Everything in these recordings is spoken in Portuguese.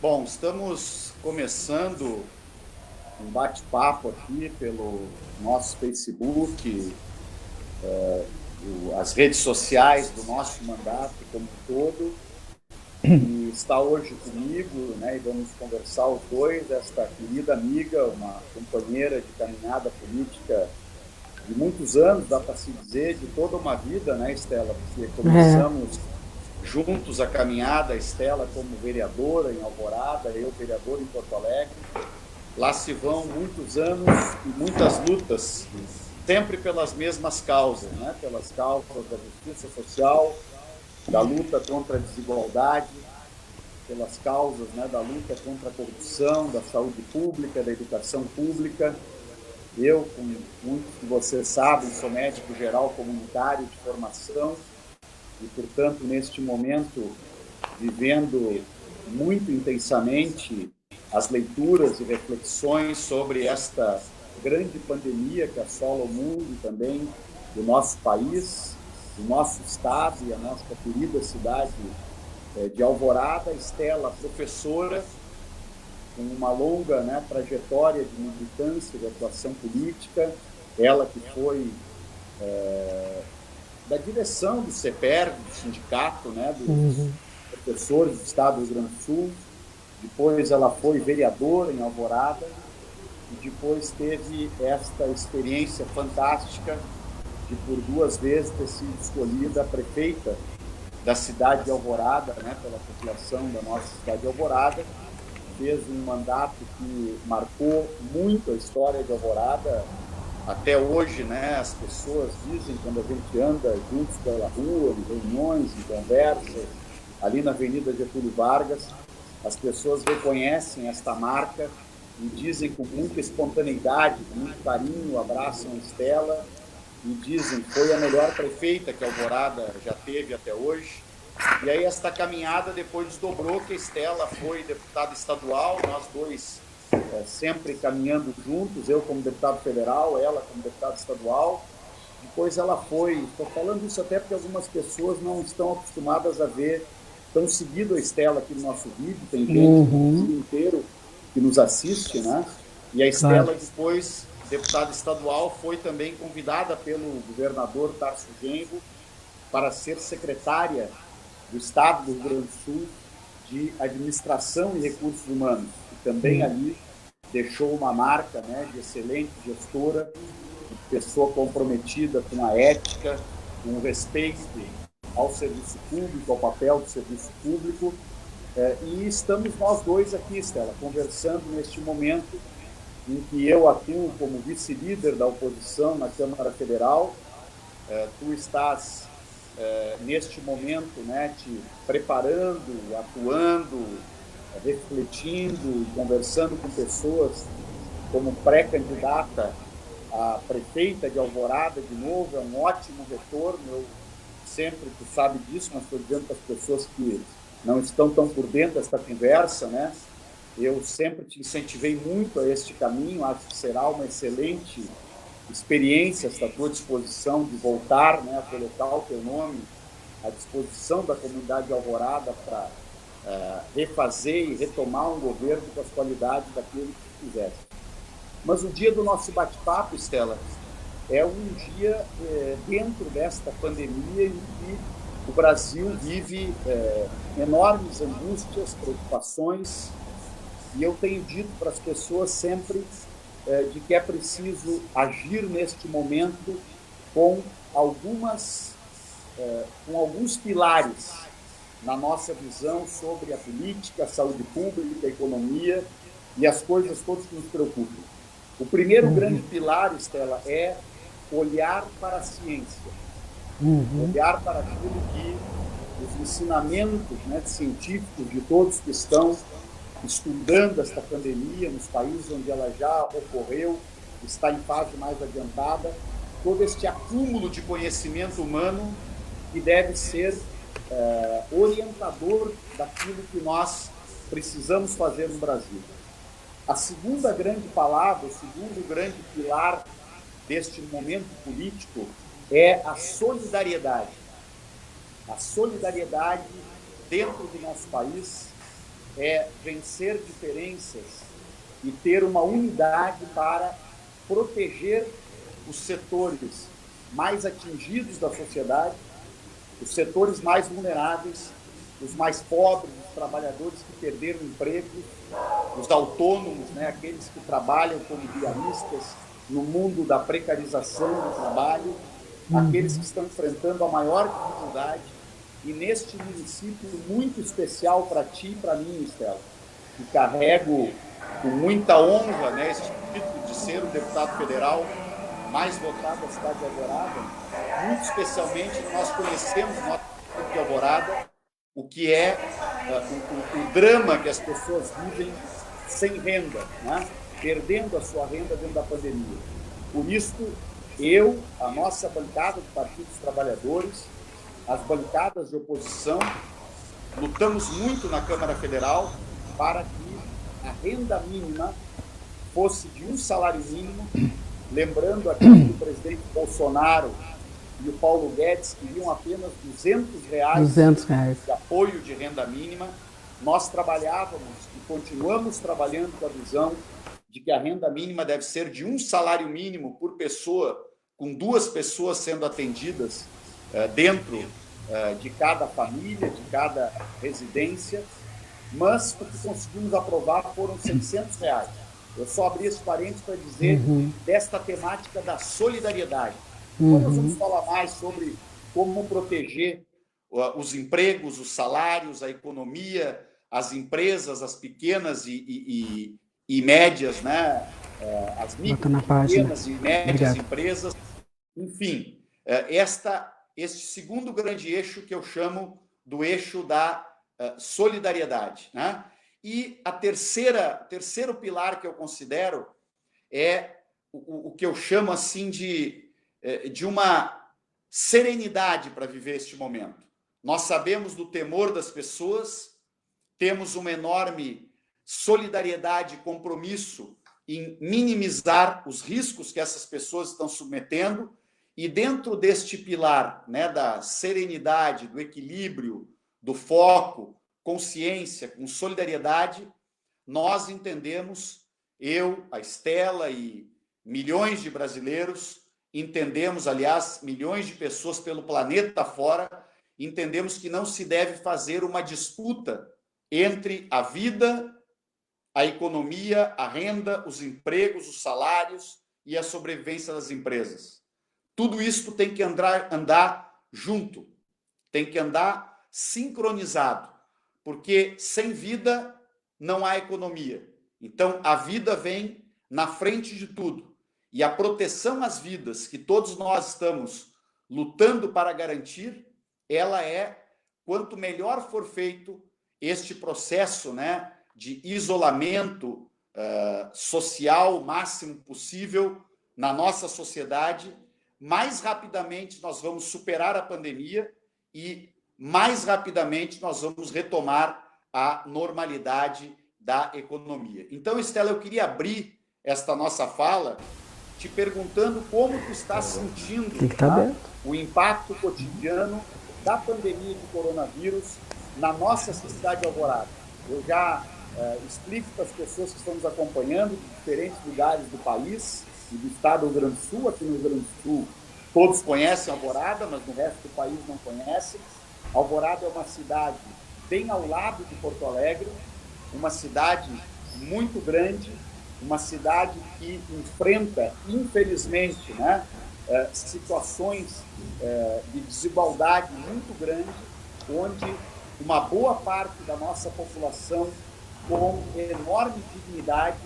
Bom, estamos começando um bate-papo aqui pelo nosso Facebook, as redes sociais do nosso mandato como um todo, e está hoje comigo, né, e vamos conversar os dois, esta querida amiga, uma companheira de caminhada política de muitos anos, dá para se dizer, de toda uma vida, né, Estela, porque É. começamos juntos a caminhada, a Estela como vereadora em Alvorada, eu vereador em Porto Alegre. Lá se vão muitos anos e muitas lutas, sempre pelas mesmas causas, né? Pelas causas da justiça social, da luta contra a desigualdade, pelas causas, né, da luta contra a corrupção, da saúde pública, da educação pública. Eu, como muitos de vocês sabem, sou médico geral comunitário de formação e, portanto, neste momento, vivendo muito intensamente as leituras e reflexões sobre esta grande pandemia que assola o mundo e também do nosso país, do nosso estado e a nossa querida cidade de Alvorada. Estela, professora, com uma longa, né, trajetória de militância, de atuação política, ela que foi da direção do CEPER, do sindicato, né, dos Uhum. professores do Estado do Rio Grande do Sul. Depois ela foi vereadora em Alvorada e depois teve esta experiência fantástica de, por duas vezes, ter sido escolhida prefeita da cidade de Alvorada, né, pela população da nossa cidade de Alvorada. Fez um mandato que marcou muito a história de Alvorada. Até hoje, né, as pessoas dizem, quando a gente anda juntos pela rua, em reuniões, em conversas, ali na Avenida Getúlio Vargas, as pessoas reconhecem esta marca e dizem com muita espontaneidade, com muito carinho, abraçam a Estela e dizem que foi a melhor prefeita que a Alvorada já teve até hoje. E aí esta caminhada depois desdobrou, que a Estela foi deputada estadual, nós dois sempre caminhando juntos, eu como deputado federal, ela como deputada estadual. Depois ela foi, estou falando isso até porque algumas pessoas não estão acostumadas a ver tão seguido a Estela aqui no nosso vídeo, tem gente do Uhum. Brasil inteiro que nos assiste, né? E a Claro. Estela depois, deputada estadual, foi também convidada pelo governador Tarso Genro para ser secretária do Estado do Rio Grande do Sul de Administração e Recursos Humanos, e também Sim. ali deixou uma marca, né, de excelente gestora, de pessoa comprometida com a ética, com o respeito ao serviço público, ao papel do serviço público. E estamos nós dois aqui, Estela, conversando neste momento em que eu atuo como vice-líder da oposição na Câmara Federal. Tu estás neste momento, né, te preparando, atuando, refletindo, conversando com pessoas como pré-candidata a prefeita de Alvorada de novo. É um ótimo retorno. Eu sempre, tu sabe disso, mas estou dizendo para as pessoas que não estão tão por dentro desta conversa, né? Eu sempre te incentivei muito a este caminho. Acho que será uma excelente experiência esta tua disposição de voltar, né, a colocar o teu nome à disposição da comunidade de Alvorada para refazer e retomar um governo com as qualidades daquele que tu fizeste. Mas o dia do nosso bate-papo, Estela, é um dia dentro desta pandemia em que o Brasil vive enormes angústias, preocupações, e eu tenho dito para as pessoas sempre de que é preciso agir neste momento com alguns pilares na nossa visão sobre a política, a saúde pública, a economia e as coisas todas que nos preocupam. O primeiro grande Uhum. pilar, Estela, é olhar para a ciência, Uhum. olhar para aquilo que os ensinamentos, né, científicos de todos que estão estudando esta pandemia nos países onde ela já ocorreu, está em fase mais adiantada, todo este acúmulo de conhecimento humano que deve ser orientador daquilo que nós precisamos fazer no Brasil. A segunda grande palavra, o segundo grande pilar deste momento político é a solidariedade. A solidariedade dentro do nosso país é vencer diferenças e ter uma unidade para proteger os setores mais atingidos da sociedade, os setores mais vulneráveis, os mais pobres, os trabalhadores que perderam emprego, os autônomos, né, aqueles que trabalham como diaristas no mundo da precarização do trabalho, aqueles que estão enfrentando a maior dificuldade. E neste município muito especial para ti e para mim, Estela, que carrego com muita honra, né, este título de ser o deputado federal mais votado da cidade de Alvorada, muito especialmente nós conhecemos no nosso município de Alvorada o que é o drama que as pessoas vivem sem renda, né? Perdendo a sua renda dentro da pandemia. Por isso, eu, a nossa bancada do Partido dos Trabalhadores, as bancadas de oposição, lutamos muito na Câmara Federal para que a renda mínima fosse de um salário mínimo, lembrando aqui que o presidente Bolsonaro e o Paulo Guedes queriam apenas R$200 de apoio de renda mínima. Nós trabalhávamos e continuamos trabalhando com a visão de que a renda mínima deve ser de um salário mínimo por pessoa, com 2 pessoas sendo atendidas dentro de cada família, de cada residência, mas o que conseguimos aprovar foram R$600. Eu só abri esse parênteses para dizer desta temática da solidariedade. Então, nós vamos falar mais sobre como proteger os empregos, os salários, a economia, as empresas, as pequenas e médias, né? As micro, pequenas e médias empresas. Enfim, este segundo grande eixo que eu chamo do eixo da solidariedade, né? E terceiro pilar que eu considero é o que eu chamo assim de uma serenidade para viver este momento. Nós sabemos do temor das pessoas, temos uma enorme solidariedade e compromisso em minimizar os riscos que essas pessoas estão submetendo, e dentro deste pilar, né, da serenidade, do equilíbrio, do foco, consciência, com solidariedade, nós entendemos, eu, a Estela e milhões de brasileiros, entendemos, aliás, milhões de pessoas pelo planeta fora, entendemos que não se deve fazer uma disputa entre a vida, a economia, a renda, os empregos, os salários e a sobrevivência das empresas. Tudo isso tem que andar junto, tem que andar sincronizado, porque sem vida não há economia. Então, a vida vem na frente de tudo. E a proteção às vidas que todos nós estamos lutando para garantir, ela é, quanto melhor for feito este processo, né, de isolamento social o máximo possível na nossa sociedade, mais rapidamente nós vamos superar a pandemia e mais rapidamente nós vamos retomar a normalidade da economia. Então, Estela, eu queria abrir esta nossa fala te perguntando como tu está sentindo o impacto cotidiano da pandemia de coronavírus na nossa cidade de Alvorada. Eu já explico para as pessoas que estão nos acompanhando de diferentes lugares do país e do estado do Rio Grande do Sul. Aqui no Rio Grande do Sul todos conhecem Alvorada, mas no resto do país não conhecem. Alvorada é uma cidade bem ao lado de Porto Alegre, uma cidade muito grande, uma cidade que enfrenta, infelizmente, né, situações de desigualdade muito grande, onde uma boa parte da nossa população, com enorme dignidade,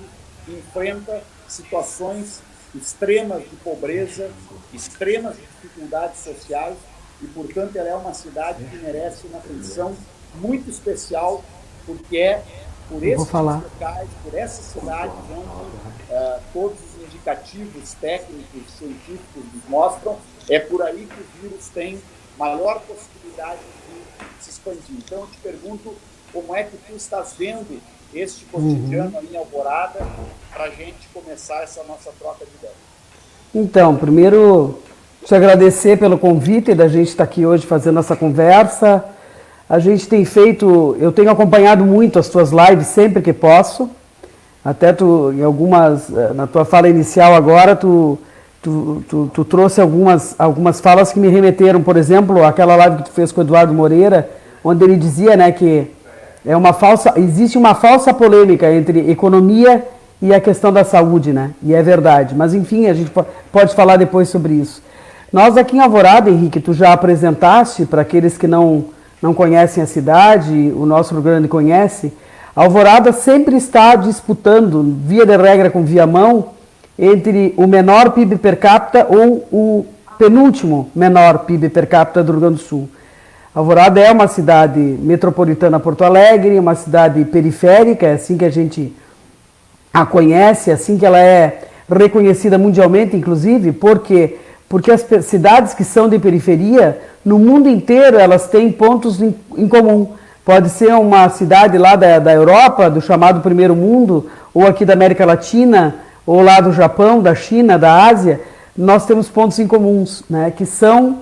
enfrenta situações extremas de pobreza, extremas dificuldades sociais, e, portanto, ela é uma cidade que merece uma atenção muito especial, porque é por esses locais, por essas cidades onde todos os indicativos técnicos, científicos nos mostram, é por aí que o vírus tem maior possibilidade de se expandir. Então, eu te pergunto como é que tu estás vendo este cotidiano ali em Alvorada, para a gente começar essa nossa troca de ideias. Então, primeiro, te agradecer pelo convite da gente estar aqui hoje fazendo essa conversa. A gente tem feito, eu tenho acompanhado muito as tuas lives sempre que posso. Até tu, em algumas, na tua fala inicial agora, tu trouxe algumas falas que me remeteram, por exemplo, aquela live que tu fez com o Eduardo Moreira, onde ele dizia, né, que existe uma falsa polêmica entre economia e a questão da saúde, né? E é verdade. Mas enfim, a gente pode falar depois sobre isso. Nós aqui em Alvorada, Henrique, tu já apresentaste, para aqueles que não conhecem a cidade, o nosso Rio Grande conhece, Alvorada sempre está disputando, via de regra com Viamão, entre o menor PIB per capita ou o penúltimo menor PIB per capita do Rio Grande do Sul. Alvorada é uma cidade metropolitana Porto Alegre, uma cidade periférica, é assim que a gente a conhece, é assim que ela é reconhecida mundialmente, inclusive, porque as cidades que são de periferia, no mundo inteiro, elas têm pontos em comum. Pode ser uma cidade lá da Europa, do chamado Primeiro Mundo, ou aqui da América Latina, ou lá do Japão, da China, da Ásia. Nós temos pontos em comuns, né, que são,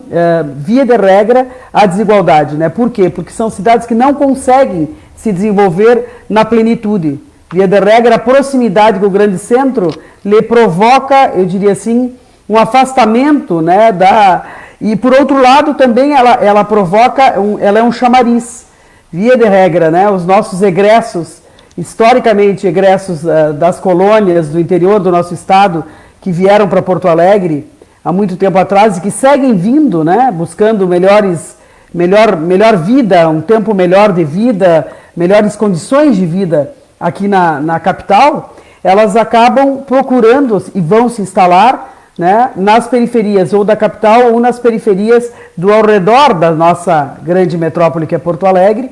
via de regra, a desigualdade. Né? Por quê? Porque são cidades que não conseguem se desenvolver na plenitude. Via de regra, a proximidade com o grande centro lhe provoca, eu diria assim, um afastamento, né, e por outro lado também ela provoca, ela é um chamariz. Via de regra, né, os nossos egressos, historicamente egressos das colônias do interior do nosso estado, que vieram para Porto Alegre há muito tempo atrás e que seguem vindo, né, buscando melhor vida, um tempo melhor de vida, melhores condições de vida aqui na capital, elas acabam procurando e vão se instalar, né, nas periferias ou da capital ou nas periferias do ao redor da nossa grande metrópole que é Porto Alegre.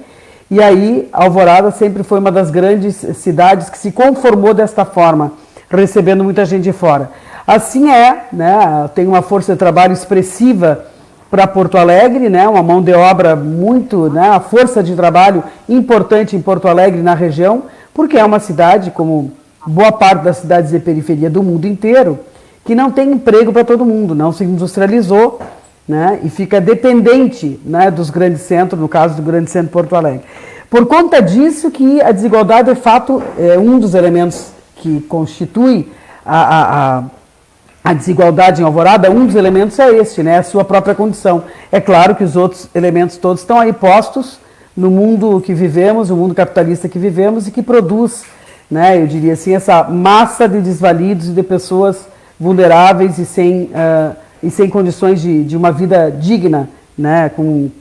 E aí Alvorada sempre foi uma das grandes cidades que se conformou desta forma, recebendo muita gente de fora. Assim né, tem uma força de trabalho expressiva para Porto Alegre, né, uma mão de obra muito, né, a força de trabalho importante em Porto Alegre, na região, porque é uma cidade, como boa parte das cidades de periferia do mundo inteiro, que não tem emprego para todo mundo, não se industrializou, né, e fica dependente, né, dos grandes centros, no caso do grande centro Porto Alegre. Por conta disso que a desigualdade, de fato, é um dos elementos que constitui a desigualdade em Alvorada, um dos elementos é este, né, a sua própria condição. É claro que os outros elementos todos estão aí postos no mundo que vivemos, no mundo capitalista que vivemos e que produz, né, eu diria assim, essa massa de desvalidos e de pessoas vulneráveis e sem condições de uma vida digna, né, com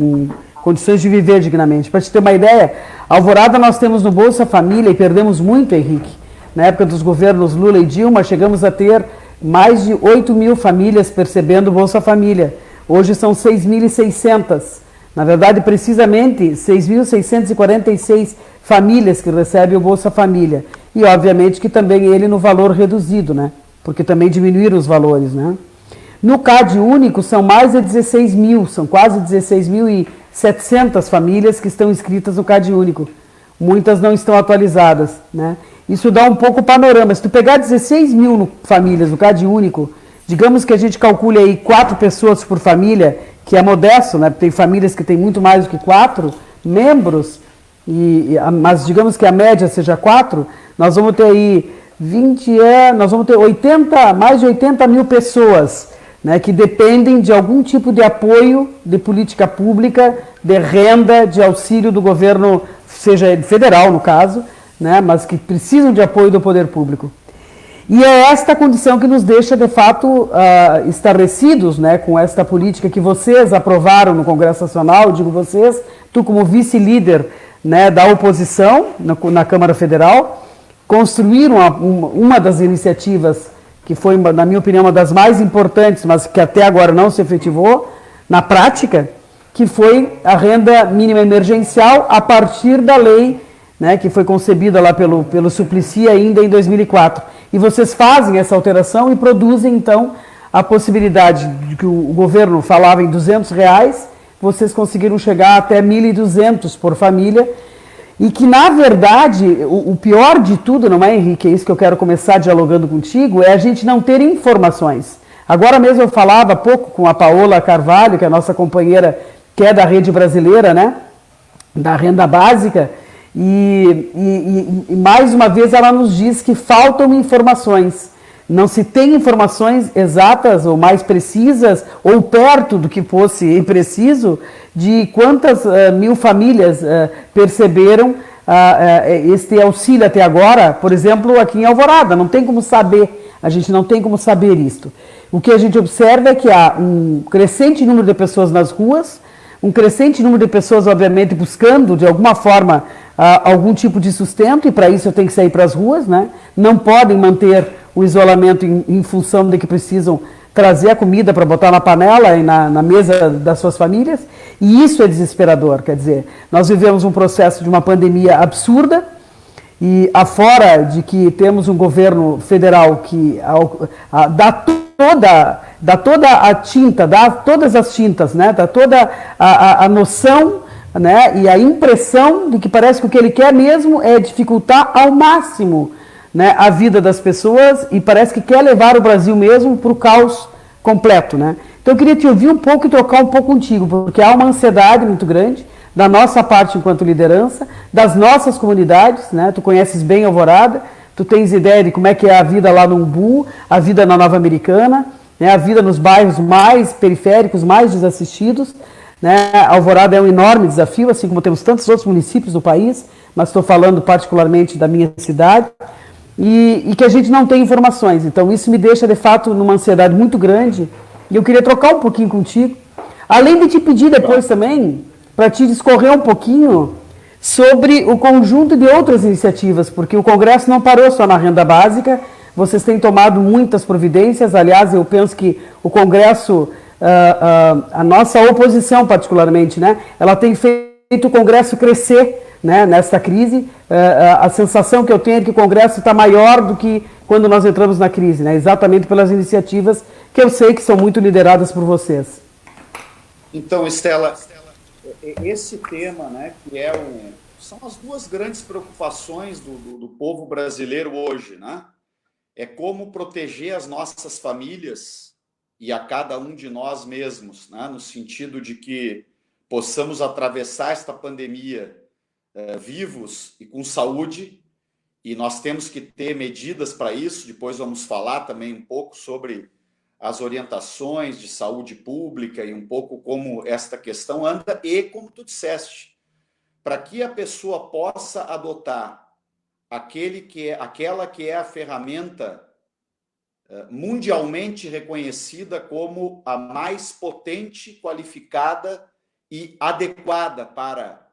condições de viver dignamente. Para te ter uma ideia, Alvorada nós temos no Bolsa Família, e perdemos muito, Henrique, na época dos governos Lula e Dilma, chegamos a ter mais de 8 mil famílias percebendo o Bolsa Família. Hoje são 6.600. Na verdade, precisamente, 6.646 famílias que recebem o Bolsa Família. E, obviamente, que também ele no valor reduzido, né? Porque também diminuíram os valores, né? No CAD único, são mais de 16 mil, são quase 16.700 famílias que estão inscritas no CAD único. Muitas não estão atualizadas, né? Isso dá um pouco o panorama. Se tu pegar 16 mil famílias no CAD único, digamos que a gente calcule aí 4 pessoas por família, que é modesto, né? Tem famílias que tem muito mais do que 4 membros, mas digamos que a média seja 4, nós vamos ter aí nós vamos ter mais de 80 mil pessoas, né, que dependem de algum tipo de apoio de política pública, de renda, de auxílio do governo, seja federal no caso, né, mas que precisam de apoio do poder público. E é esta condição que nos deixa, de fato, estarrecidos, né, com esta política que vocês aprovaram no Congresso Nacional, digo vocês, tu como vice-líder, né, da oposição na Câmara Federal, construíram uma das iniciativas que foi, na minha opinião, uma das mais importantes, mas que até agora não se efetivou na prática, que foi a renda mínima emergencial a partir da lei, né, que foi concebida lá pelo Suplicy ainda em 2004. E vocês fazem essa alteração e produzem, então, a possibilidade de que o governo falava em R$200, vocês conseguiram chegar até 1.200 por família, e que, na verdade, o pior de tudo, não é, Henrique? É isso que eu quero começar dialogando contigo, é a gente não ter informações. Agora mesmo eu falava há pouco com a Paola Carvalho, que é a nossa companheira, que é da Rede Brasileira, né? da renda básica, e mais uma vez ela nos diz que faltam informações. Não se tem informações exatas ou mais precisas, ou perto do que fosse preciso, de quantas mil famílias perceberam este auxílio até agora, por exemplo, aqui em Alvorada. Não tem como saber, a gente não tem como saber isto. O que a gente observa é que há um crescente número de pessoas nas ruas, um crescente número de pessoas, obviamente, buscando, de alguma forma, algum tipo de sustento, e para isso eu tenho que sair para as ruas, né? Não podem manter o isolamento em função de que precisam trazer a comida para botar na panela e na mesa das suas famílias, e isso é desesperador. Quer dizer, nós vivemos um processo de uma pandemia absurda, e afora de que temos um governo federal que dá toda a tinta, dá todas as tintas, né? Dá toda a noção, né? E a impressão de que parece que o que ele quer mesmo é dificultar ao máximo, né, a vida das pessoas, e parece que quer levar o Brasil mesmo para o caos completo, né? Então eu queria te ouvir um pouco e trocar um pouco contigo, porque há uma ansiedade muito grande da nossa parte enquanto liderança, das nossas comunidades, né? Tu conheces bem Alvorada, tu tens ideia de como é que é a vida lá no Umbu, a vida na Nova Americana, né? A vida nos bairros mais periféricos, mais desassistidos, né? Alvorada é um enorme desafio, assim como temos tantos outros municípios do país, mas estou falando particularmente da minha cidade, e que a gente não tem informações. Então isso me deixa de fato numa ansiedade muito grande, e eu queria trocar um pouquinho contigo, além de te pedir depois também para te discorrer um pouquinho sobre o conjunto de outras iniciativas, porque o Congresso não parou só na renda básica, vocês têm tomado muitas providências. Aliás, eu penso que o Congresso, a nossa oposição particularmente, né, ela tem feito o Congresso crescer, né, nesta crise. A sensação que eu tenho é que o Congresso está maior do que quando nós entramos na crise, né, exatamente pelas iniciativas que eu sei que são muito lideradas por vocês. Então, Estela, esse tema, né, que são as duas grandes preocupações do povo brasileiro hoje, né? É como proteger as nossas famílias e a cada um de nós mesmos, né? No sentido de que possamos atravessar esta pandemia vivos e com saúde, e nós temos que ter medidas para isso. Depois vamos falar também um pouco sobre as orientações de saúde pública e um pouco como esta questão anda, e como tu disseste, para que a pessoa possa adotar aquela que é a ferramenta mundialmente reconhecida como a mais potente, qualificada e adequada para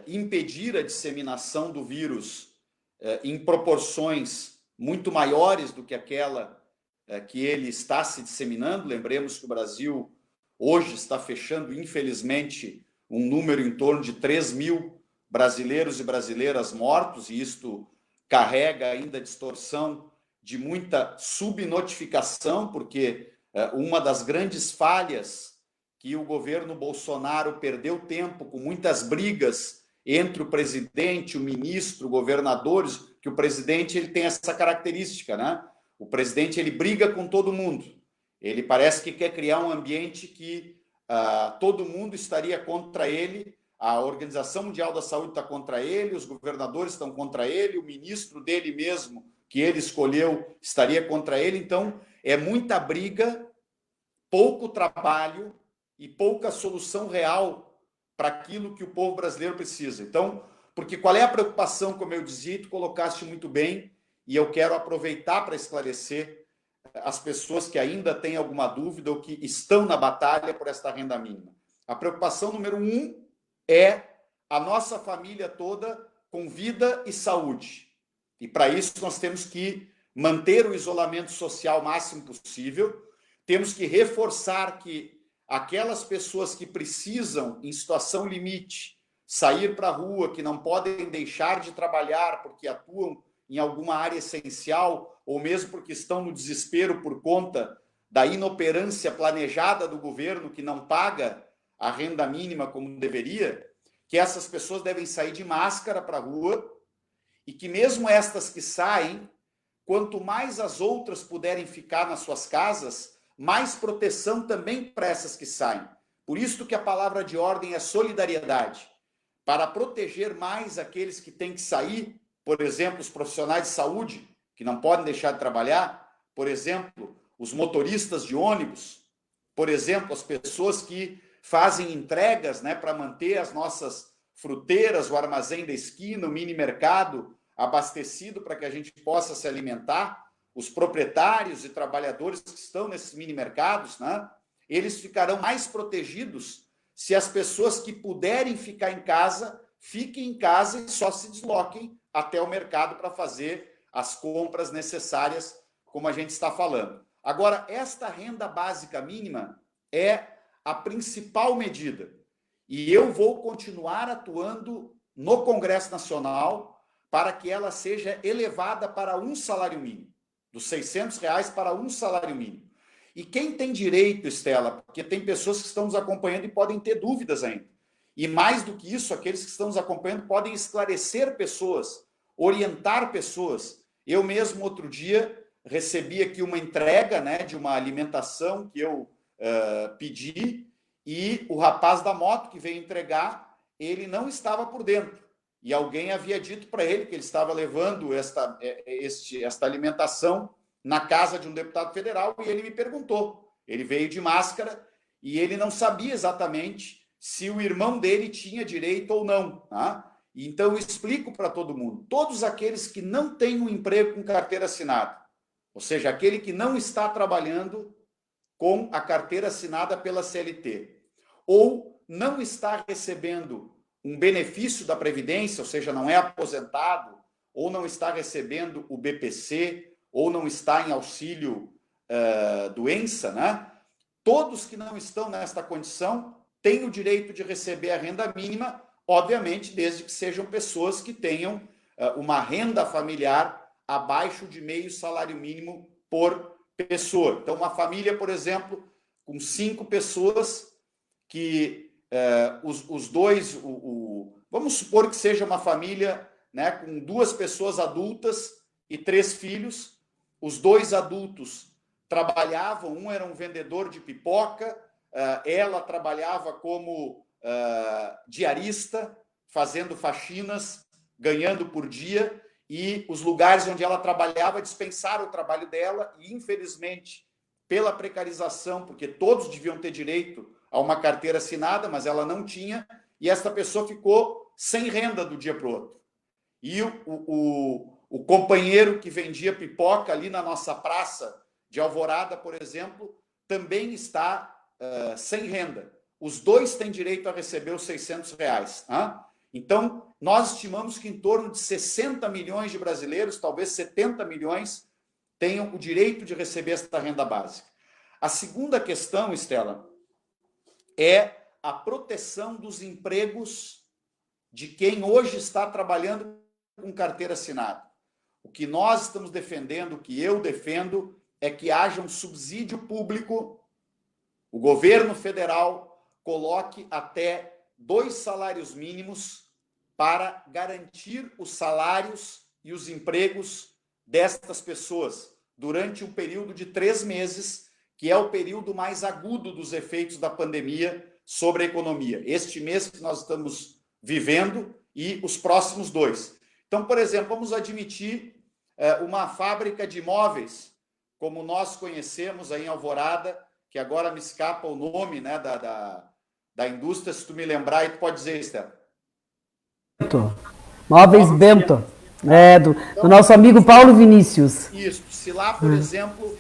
impedir a disseminação do vírus em proporções muito maiores do que aquela que ele está se disseminando. Lembremos que o Brasil hoje está fechando, infelizmente, um número em torno de 3.000 brasileiros e brasileiras mortos, e isto carrega ainda a distorção de muita subnotificação, porque uma das grandes falhas que o governo Bolsonaro perdeu tempo com muitas brigas entre o presidente, o ministro, governadores, que o presidente ele tem essa característica, né? O presidente ele briga com todo mundo. Ele parece que quer criar um ambiente que todo mundo estaria contra ele. A Organização Mundial da Saúde está contra ele, os governadores estão contra ele, o ministro dele mesmo, que ele escolheu, estaria contra ele. Então, é muita briga, pouco trabalho e pouca solução real para aquilo que o povo brasileiro precisa. Então, porque qual é a preocupação, como eu dizia, tu colocaste muito bem, e eu quero aproveitar para esclarecer as pessoas que ainda têm alguma dúvida ou que estão na batalha por esta renda mínima. A preocupação número 1 é a nossa família toda com vida e saúde. E para isso nós temos que manter o isolamento social o máximo possível, temos que reforçar que aquelas pessoas que precisam, em situação limite, sair para a rua, que não podem deixar de trabalhar porque atuam em alguma área essencial, ou mesmo porque estão no desespero por conta da inoperância planejada do governo, que não paga a renda mínima como deveria, que essas pessoas devem sair de máscara para a rua, e que mesmo estas que saem, quanto mais as outras puderem ficar nas suas casas, mais proteção também para essas que saem. Por isso que a palavra de ordem é solidariedade. para proteger mais aqueles que têm que sair, por exemplo, os profissionais de saúde, que não podem deixar de trabalhar, por exemplo, os motoristas de ônibus, por exemplo, as pessoas que fazem entregas, né, para manter as nossas fruteiras, o armazém da esquina, o mini mercado abastecido para que a gente possa se alimentar, os proprietários e trabalhadores que estão nesses mini mercados, né, eles ficarão mais protegidos se as pessoas que puderem ficar em casa, fiquem em casa e só se desloquem até o mercado para fazer as compras necessárias, como a gente está falando. Agora, esta renda básica mínima é a principal medida. E eu vou continuar atuando no Congresso Nacional para que ela seja elevada para um salário mínimo, dos R$ 600 para um salário mínimo. E quem tem direito, Estela, porque tem pessoas que estão nos acompanhando e podem ter dúvidas ainda. E mais do que isso, aqueles que estão nos acompanhando podem esclarecer pessoas, orientar pessoas. Eu mesmo, outro dia, recebi aqui uma entrega, né, de uma alimentação que eu pedi, e o rapaz da moto que veio entregar, ele não estava por dentro. E alguém havia dito para ele que ele estava levando esta alimentação na casa de um deputado federal, e ele me perguntou. Ele veio de máscara e ele não sabia exatamente se o irmão dele tinha direito ou não. Tá? Então, eu explico para todo mundo. Todos aqueles que não têm um emprego com carteira assinada, ou seja, aquele que não está trabalhando com a carteira assinada pela CLT, ou não está recebendo um benefício da Previdência, ou seja, não é aposentado, ou não está recebendo o BPC, ou não está em auxílio doença, né? Todos que não estão nesta condição têm o direito de receber a renda mínima, obviamente, desde que sejam pessoas que tenham uma renda familiar abaixo de meio salário mínimo por pessoa. Então, uma família, por exemplo, com 5 pessoas, que os dois... vamos supor que seja uma família, né, com 2 pessoas adultas e 3 filhos. Os 2 adultos trabalhavam, um era um vendedor de pipoca, ela trabalhava como diarista, fazendo faxinas, ganhando por dia, e os lugares onde ela trabalhava dispensaram o trabalho dela, e infelizmente, pela precarização, porque todos deviam ter direito a uma carteira assinada, mas ela não tinha, e esta pessoa ficou sem renda do dia para o outro. E o companheiro que vendia pipoca ali na nossa praça de Alvorada, por exemplo, também está sem renda. Os 2 têm direito a receber os R$ 600. Então, nós estimamos que em torno de 60 milhões de brasileiros, talvez 70 milhões, tenham o direito de receber esta renda básica. A segunda questão, Estela, é a proteção dos empregos de quem hoje está trabalhando com carteira assinada. O que nós estamos defendendo, o que eu defendo, é que haja um subsídio público, o governo federal coloque até 2 salários mínimos para garantir os salários e os empregos destas pessoas durante um período de 3 meses, que é o período mais agudo dos efeitos da pandemia sobre a economia. Este mês que nós estamos vivendo e os próximos 2. Então, por exemplo, vamos admitir uma fábrica de móveis, como nós conhecemos aí em Alvorada, que agora me escapa o nome, né, da indústria, se tu me lembrar, aí tu pode dizer, Estela. Móveis Bento, do nosso amigo Paulo Vinícius. Isso, se lá, por exemplo,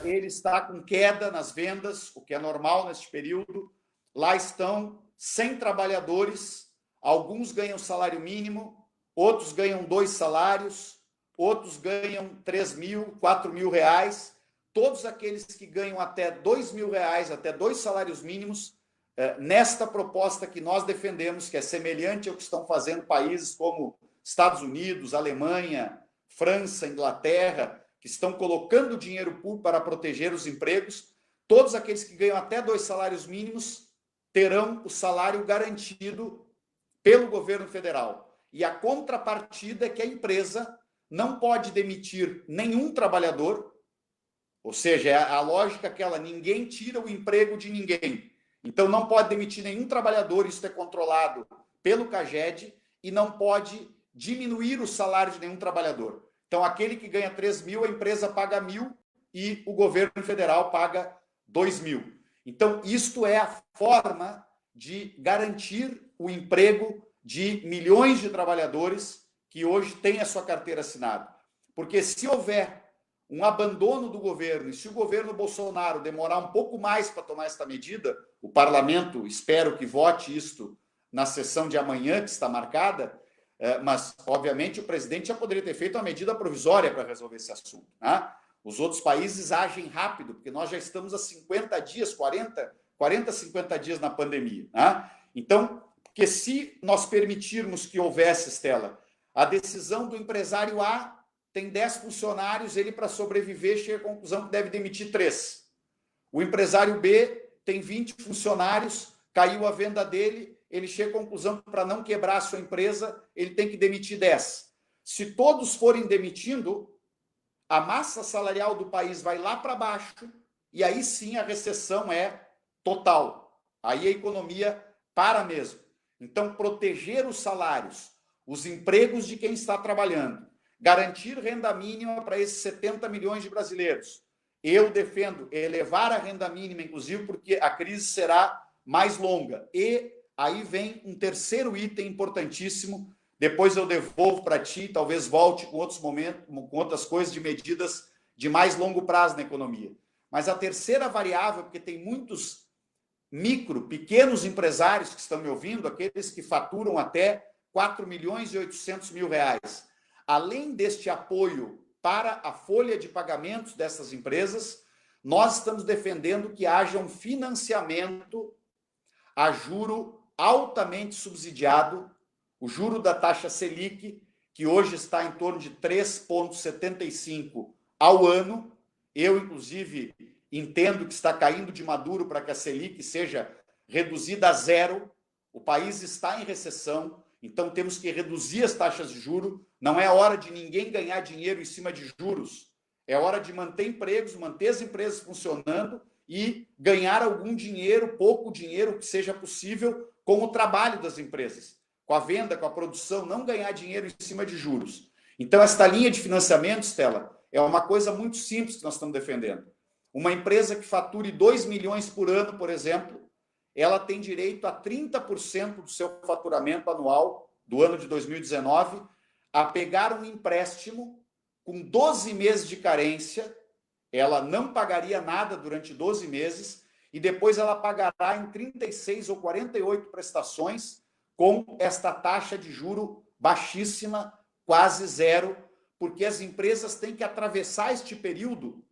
ele está com queda nas vendas, o que é normal neste período, lá estão 100 trabalhadores, alguns ganham salário mínimo, outros ganham 2 salários, outros ganham 3 mil, 4 mil reais. Todos aqueles que ganham até 2 mil reais, até 2 salários mínimos, nesta proposta que nós defendemos, que é semelhante ao que estão fazendo países como Estados Unidos, Alemanha, França, Inglaterra, que estão colocando dinheiro público para proteger os empregos, todos aqueles que ganham até 2 salários mínimos terão o salário garantido pelo governo federal. E a contrapartida é que a empresa não pode demitir nenhum trabalhador, ou seja, a lógica é aquela, ninguém tira o emprego de ninguém. Então, não pode demitir nenhum trabalhador, isso é controlado pelo CAGED e não pode diminuir o salário de nenhum trabalhador. Então, aquele que ganha 3 mil, a empresa paga 1.000 e o governo federal paga 2.000. Então, isto é a forma de garantir o emprego de milhões de trabalhadores que hoje têm a sua carteira assinada. Porque se houver um abandono do governo, e se o governo Bolsonaro demorar um pouco mais para tomar esta medida, o parlamento, espero que vote isto na sessão de amanhã, que está marcada, mas, obviamente, o presidente já poderia ter feito uma medida provisória para resolver esse assunto, né? Os outros países agem rápido, porque nós já estamos há 50 dias, 40, 50 dias na pandemia, né? Então, porque se nós permitirmos que houvesse, Estela, a decisão do empresário A tem 10 funcionários, ele, para sobreviver, chega à conclusão que deve demitir 3. O empresário B tem 20 funcionários, caiu a venda dele, ele chega à conclusão que, para não quebrar a sua empresa, ele tem que demitir 10. Se todos forem demitindo, a massa salarial do país vai lá para baixo e aí sim a recessão é total. Aí a economia para mesmo. Então, proteger os salários, os empregos de quem está trabalhando, garantir renda mínima para esses 70 milhões de brasileiros. Eu defendo elevar a renda mínima, inclusive, porque a crise será mais longa. E aí vem um terceiro item importantíssimo. Depois eu devolvo para ti, talvez volte com outros momentos, com outras coisas de medidas de mais longo prazo na economia. Mas a terceira variável, porque tem muitos pequenos empresários que estão me ouvindo, aqueles que faturam até 4.800.000 reais. Além deste apoio para a folha de pagamentos dessas empresas, nós estamos defendendo que haja um financiamento a juro altamente subsidiado, o juro da taxa Selic, que hoje está em torno de 3,75 ao ano. Eu, inclusive, entendo que está caindo de maduro para que a Selic seja reduzida a zero. O país está em recessão, então temos que reduzir as taxas de juros. Não é hora de ninguém ganhar dinheiro em cima de juros. É hora de manter empregos, manter as empresas funcionando e ganhar algum dinheiro, pouco dinheiro, que seja possível, com o trabalho das empresas, com a venda, com a produção, não ganhar dinheiro em cima de juros. Então, esta linha de financiamento, Stella, é uma coisa muito simples que nós estamos defendendo. Uma empresa que fature 2 milhões por ano, por exemplo, ela tem direito a 30% do seu faturamento anual do ano de 2019 a pegar um empréstimo com 12 meses de carência. Ela não pagaria nada durante 12 meses e depois ela pagará em 36 ou 48 prestações com esta taxa de juro baixíssima, quase zero, porque as empresas têm que atravessar este período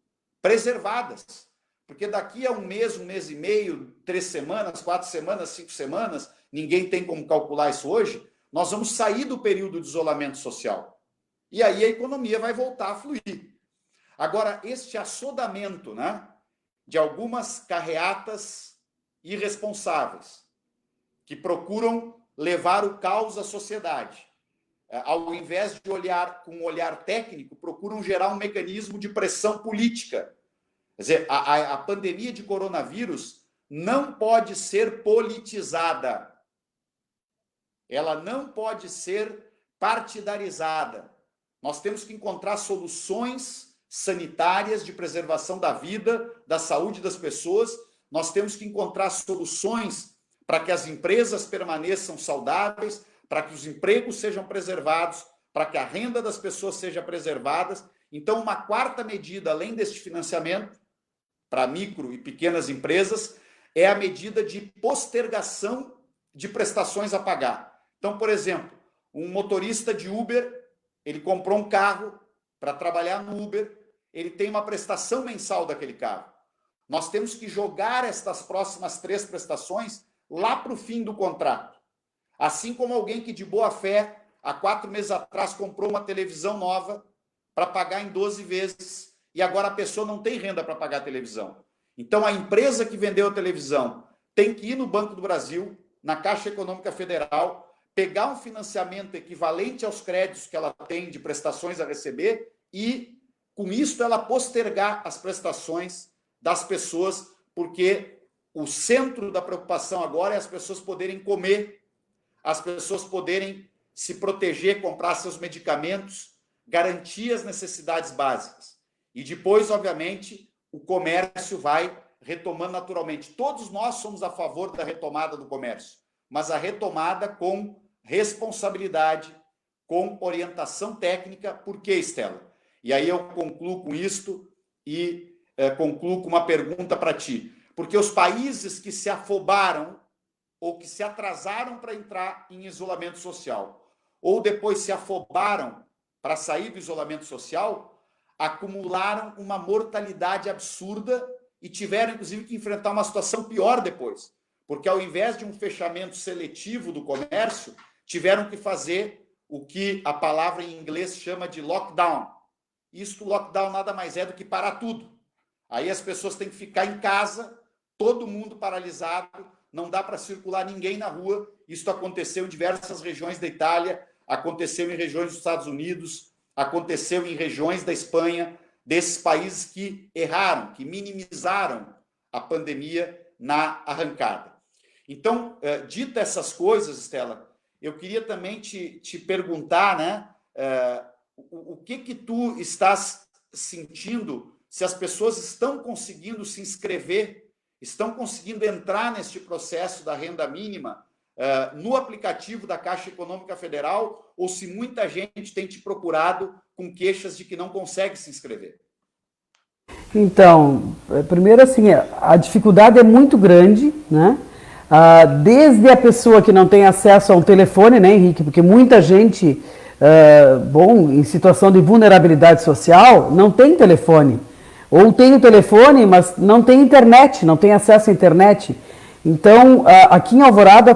preservadas. Porque daqui a um mês e meio, 3 semanas, 4 semanas, 5 semanas, ninguém tem como calcular isso hoje, nós vamos sair do período de isolamento social. E aí a economia vai voltar a fluir. Agora, este assodamento, né, de algumas carreatas irresponsáveis que procuram levar o caos à sociedade, ao invés de olhar com um olhar técnico, procuram gerar um mecanismo de pressão política. Quer dizer, a pandemia de coronavírus não pode ser politizada. Ela não pode ser partidarizada. Nós temos que encontrar soluções sanitárias de preservação da vida, da saúde das pessoas. Nós temos que encontrar soluções para que as empresas permaneçam saudáveis, para que os empregos sejam preservados, para que a renda das pessoas seja preservada. Então, uma quarta medida, além deste financiamento para micro e pequenas empresas, é a medida de postergação de prestações a pagar. Então, por exemplo, um motorista de Uber, ele comprou um carro para trabalhar no Uber, ele tem uma prestação mensal daquele carro. Nós temos que jogar estas próximas 3 prestações lá para o fim do contrato. Assim como alguém que, de boa fé, há 4 meses atrás, comprou uma televisão nova para pagar em 12 vezes e agora a pessoa não tem renda para pagar a televisão. Então, a empresa que vendeu a televisão tem que ir no Banco do Brasil, na Caixa Econômica Federal, pegar um financiamento equivalente aos créditos que ela tem de prestações a receber e, com isso, ela postergar as prestações das pessoas, porque o centro da preocupação agora é as pessoas poderem comer. as pessoas poderem se proteger, comprar seus medicamentos, garantir as necessidades básicas. E depois, obviamente, o comércio vai retomando naturalmente. Todos nós somos a favor da retomada do comércio, mas a retomada com responsabilidade, com orientação técnica. Por quê, Estela? E aí eu concluo com isto e concluo com uma pergunta para ti. Porque os países que se afobaram ou que se atrasaram para entrar em isolamento social, ou depois se afobaram para sair do isolamento social, acumularam uma mortalidade absurda e tiveram, inclusive, que enfrentar uma situação pior depois. Porque, ao invés de um fechamento seletivo do comércio, tiveram que fazer o que a palavra em inglês chama de lockdown. Isto, lockdown, nada mais é do que parar tudo. Aí as pessoas têm que ficar em casa, todo mundo paralisado, não dá para circular ninguém na rua. Isso aconteceu em diversas regiões da Itália, aconteceu em regiões dos Estados Unidos, aconteceu em regiões da Espanha, desses países que erraram, que minimizaram a pandemia na arrancada. Então, dita essas coisas, Estela, eu queria também te perguntar, né, o que tu estás sentindo, se as pessoas estão conseguindo se inscrever, estão conseguindo entrar neste processo da renda mínima no aplicativo da Caixa Econômica Federal, ou se muita gente tem te procurado com queixas de que não consegue se inscrever? Então, primeiro assim, a dificuldade é muito grande, né? Desde a pessoa que não tem acesso a um telefone, né, Henrique? Porque muita gente, em situação de vulnerabilidade social, não tem telefone. Ou tem o telefone, mas não tem internet, não tem acesso à internet. Então, aqui em Alvorada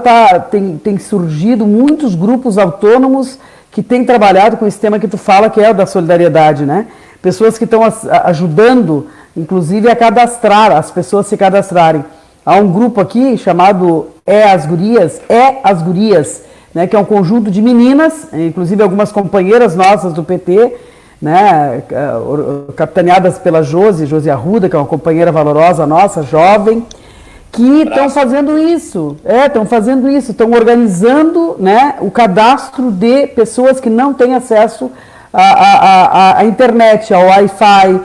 tem surgido muitos grupos autônomos que têm trabalhado com esse tema que tu fala, que é o da solidariedade, né? Pessoas que estão ajudando, inclusive, a cadastrar, as pessoas se cadastrarem. Há um grupo aqui chamado As Gurias, né, que é um conjunto de meninas, inclusive algumas companheiras nossas do PT, né, capitaneadas pela Josi Arruda, que é uma companheira valorosa nossa, jovem, que estão fazendo isso, estão organizando, né, o cadastro de pessoas que não têm acesso à internet, ao Wi-Fi,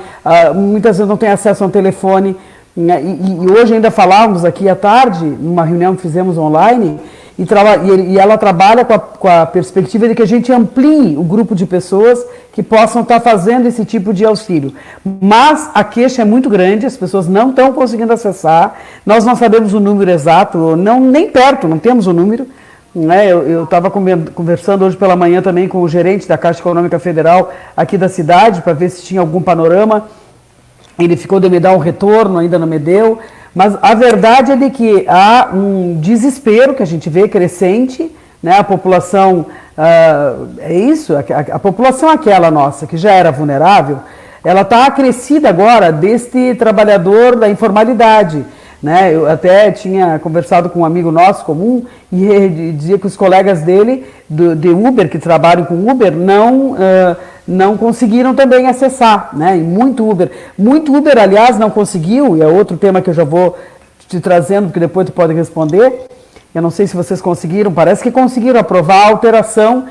muitas vezes não têm acesso a um telefone. E hoje ainda falávamos aqui à tarde, numa reunião que fizemos online, e ela trabalha com a perspectiva de que a gente amplie o grupo de pessoas que possam estar fazendo esse tipo de auxílio. Mas a queixa é muito grande, as pessoas não estão conseguindo acessar, nós não sabemos o número exato, nem perto, não temos o número. Né? Eu estava conversando hoje pela manhã também com o gerente da Caixa Econômica Federal aqui da cidade, para ver se tinha algum panorama. Ele ficou de me dar um retorno, ainda não me deu, mas a verdade é de que há um desespero que a gente vê crescente, né? A população, a população aquela nossa, que já era vulnerável, ela está acrescida agora deste trabalhador da informalidade, né? Eu até tinha conversado com um amigo nosso comum e ele dizia que os colegas dele, de Uber, que trabalham com Uber, não conseguiram também acessar, né? E muito Uber, aliás, não conseguiu, e é outro tema que eu já vou te trazendo, porque depois tu pode responder. Eu não sei se vocês conseguiram, parece que conseguiram aprovar a alteração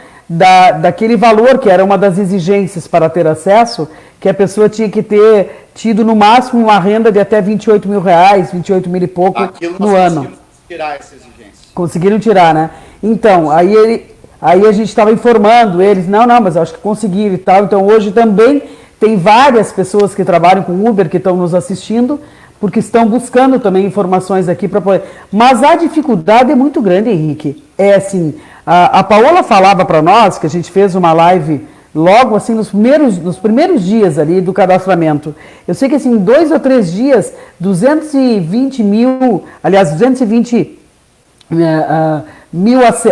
daquele valor, que era uma das exigências para ter acesso, que a pessoa tinha que ter tido no máximo uma renda de até R$28 mil, 28 mil e pouco no ano. Conseguiram tirar essa exigência. Conseguiram tirar, né? Então, aí a gente estava informando eles, não, mas eu acho que conseguiram e tal. Então, hoje também tem várias pessoas que trabalham com Uber que estão nos assistindo, porque estão buscando também informações aqui para poder... Mas a dificuldade é muito grande, Henrique. É assim, a Paola falava para nós, que a gente fez uma live logo assim nos primeiros dias ali do cadastramento. Eu sei que assim, em 2 ou 3 dias, 220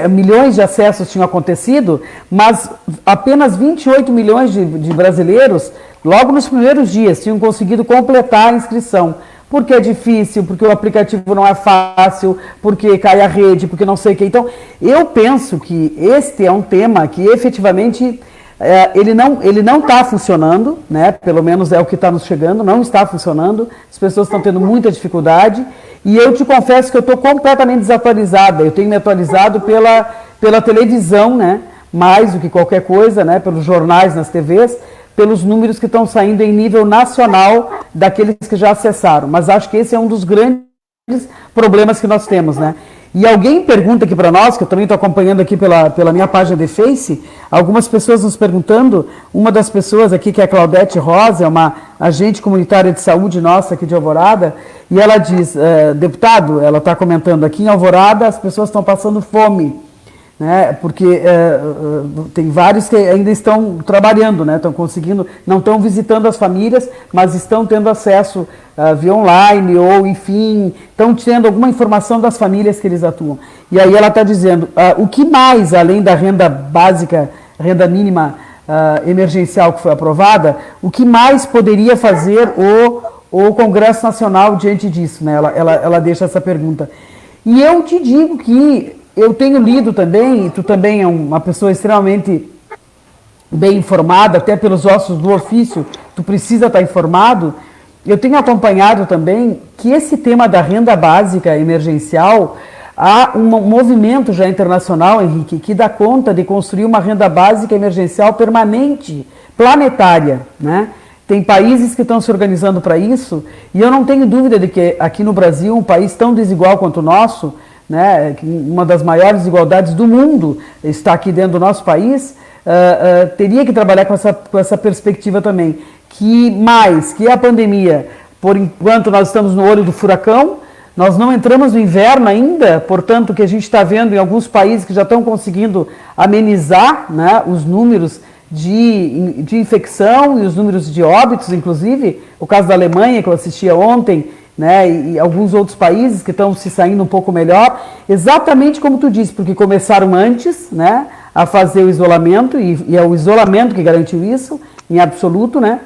milhões de acessos tinham acontecido, mas apenas 28 milhões de brasileiros, logo nos primeiros dias, tinham conseguido completar a inscrição. Porque é difícil, porque o aplicativo não é fácil, porque cai a rede, porque não sei o que. Então, eu penso que este é um tema que efetivamente ele não está funcionando, né? Pelo menos é o que está nos chegando, não está funcionando, as pessoas estão tendo muita dificuldade, e eu te confesso que eu estou completamente desatualizada, eu tenho me atualizado pela televisão, né? Mais do que qualquer coisa, né? Pelos jornais nas TVs, pelos números que estão saindo em nível nacional daqueles que já acessaram. Mas acho que esse é um dos grandes problemas que nós temos, né? E alguém pergunta aqui para nós, que eu também estou acompanhando aqui pela minha página de Face, algumas pessoas nos perguntando, uma das pessoas aqui, que é a Claudete Rosa, é uma agente comunitária de saúde nossa aqui de Alvorada, e ela diz, deputado, ela está comentando, aqui em Alvorada as pessoas estão passando fome, né, porque tem vários que ainda estão trabalhando, né, estão conseguindo, não estão visitando as famílias, mas estão tendo acesso via online ou, enfim, estão tendo alguma informação das famílias que eles atuam. E aí ela está dizendo, o que mais, além da renda básica, renda mínima emergencial que foi aprovada, o que mais poderia fazer o Congresso Nacional diante disso, né? Ela deixa essa pergunta. E eu te digo que eu tenho lido também, e tu também é uma pessoa extremamente bem informada, até pelos ossos do ofício, tu precisa estar informado. Eu tenho acompanhado também que esse tema da renda básica emergencial, há um movimento já internacional, Henrique, que dá conta de construir uma renda básica emergencial permanente, planetária, né? Tem países que estão se organizando para isso, e eu não tenho dúvida de que aqui no Brasil, um país tão desigual quanto o nosso, né, uma das maiores desigualdades do mundo está aqui dentro do nosso país, teria que trabalhar com essa perspectiva também, que a pandemia, por enquanto nós estamos no olho do furacão, nós não entramos no inverno ainda, portanto, que a gente está vendo em alguns países que já estão conseguindo amenizar, né, os números de infecção e os números de óbitos, inclusive, o caso da Alemanha, que eu assistia ontem, né, e alguns outros países que estão se saindo um pouco melhor, exatamente como tu disse, porque começaram antes, né, a fazer o isolamento, e é o isolamento que garantiu isso, em absoluto, né,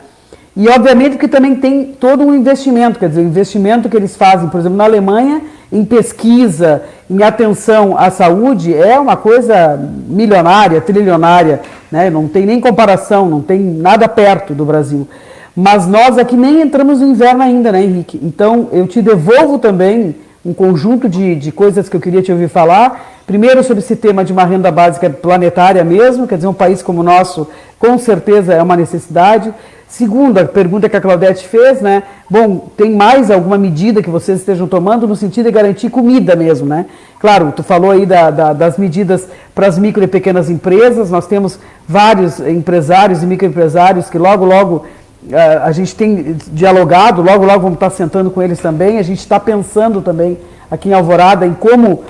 e obviamente que também tem todo um investimento, quer dizer, o investimento que eles fazem, por exemplo, na Alemanha, em pesquisa, em atenção à saúde, é uma coisa milionária, trilionária, né, não tem nem comparação, não tem nada perto do Brasil. Mas nós aqui nem entramos no inverno ainda, né, Henrique? Então, eu te devolvo também um conjunto de coisas que eu queria te ouvir falar. Primeiro, sobre esse tema de uma renda básica planetária mesmo, quer dizer, um país como o nosso, com certeza é uma necessidade. Segunda, a pergunta que a Claudete fez, né? Bom, tem mais alguma medida que vocês estejam tomando no sentido de garantir comida mesmo, né? Claro, tu falou aí das medidas para as micro e pequenas empresas, nós temos vários empresários e microempresários que logo a gente tem dialogado, logo vamos estar sentando com eles também, a gente está pensando também aqui em Alvorada em como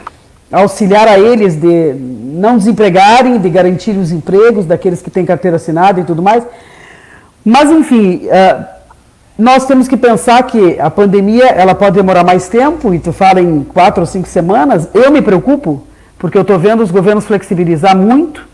auxiliar a eles de não desempregarem, de garantir os empregos daqueles que têm carteira assinada e tudo mais. Mas, enfim, nós temos que pensar que a pandemia ela pode demorar mais tempo, e tu fala em 4 ou 5 semanas. Eu me preocupo, porque eu estou vendo os governos flexibilizar muito.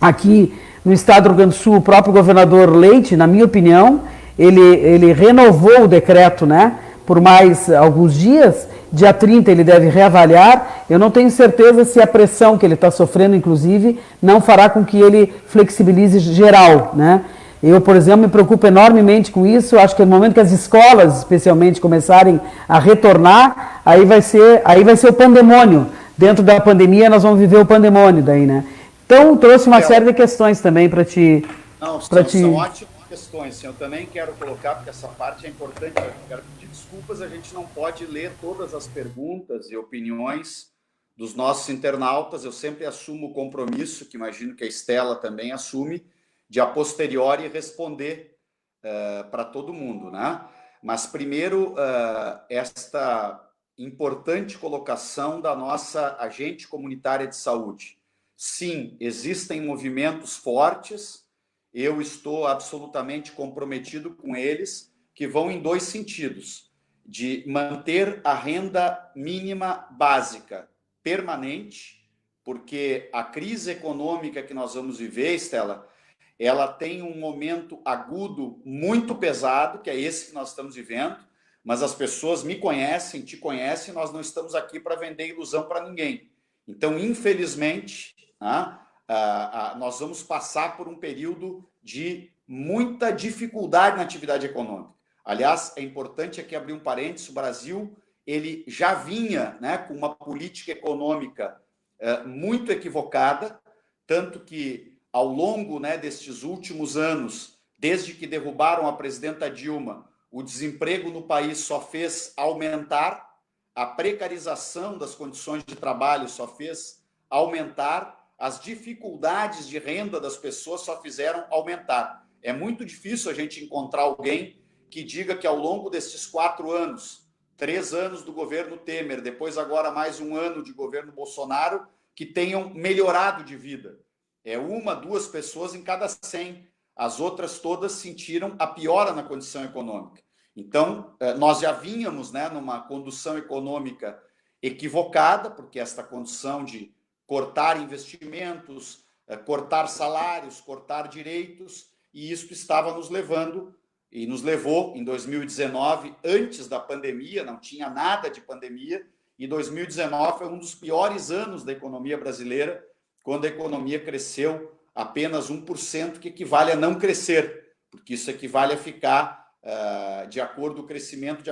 Aqui no estado do Rio Grande do Sul, o próprio governador Leite, na minha opinião, ele renovou o decreto, né, por mais alguns dias. Dia 30 ele deve reavaliar. Eu não tenho certeza se a pressão que ele está sofrendo, inclusive, não fará com que ele flexibilize geral, né? Eu, por exemplo, me preocupo enormemente com isso. Eu acho que no momento que as escolas, especialmente, começarem a retornar, aí vai ser o pandemônio. Dentro da pandemia, nós vamos viver o pandemônio daí, né? Então, trouxe uma série de questões também para te... Não, são ótimas questões. Sim, eu também quero colocar, porque essa parte é importante. Eu quero pedir desculpas, a gente não pode ler todas as perguntas e opiniões dos nossos internautas. Eu sempre assumo o compromisso, que imagino que a Estela também assume, de a posteriori responder para todo mundo, né? Mas primeiro, esta importante colocação da nossa agente comunitária de saúde. Sim, existem movimentos fortes, eu estou absolutamente comprometido com eles, que vão em 2 sentidos: de manter a renda mínima básica permanente, porque a crise econômica que nós vamos viver, Estela, ela tem um momento agudo muito pesado, que é esse que nós estamos vivendo, mas as pessoas me conhecem, te conhecem, nós não estamos aqui para vender ilusão para ninguém. Então, infelizmente, nós vamos passar por um período de muita dificuldade na atividade econômica. Aliás, é importante aqui abrir um parênteses: o Brasil ele já vinha, né, com uma política econômica muito equivocada, tanto que ao longo, né, destes últimos anos, desde que derrubaram a presidenta Dilma, o desemprego no país só fez aumentar, a precarização das condições de trabalho só fez aumentar, as dificuldades de renda das pessoas só fizeram aumentar. É muito difícil a gente encontrar alguém que diga que ao longo desses 4 anos, 3 anos do governo Temer, depois agora mais um ano de governo Bolsonaro, que tenham melhorado de vida. É 1, 2 pessoas em cada 100. As outras todas sentiram a piora na condição econômica. Então, nós já vínhamos, né, numa condução econômica equivocada, porque esta condição de cortar investimentos, cortar salários, cortar direitos, e isso estava nos levando, e nos levou em 2019, antes da pandemia, não tinha nada de pandemia, e 2019 foi um dos piores anos da economia brasileira, quando a economia cresceu apenas 1%, que equivale a não crescer, porque isso equivale a ficar de acordo com o crescimento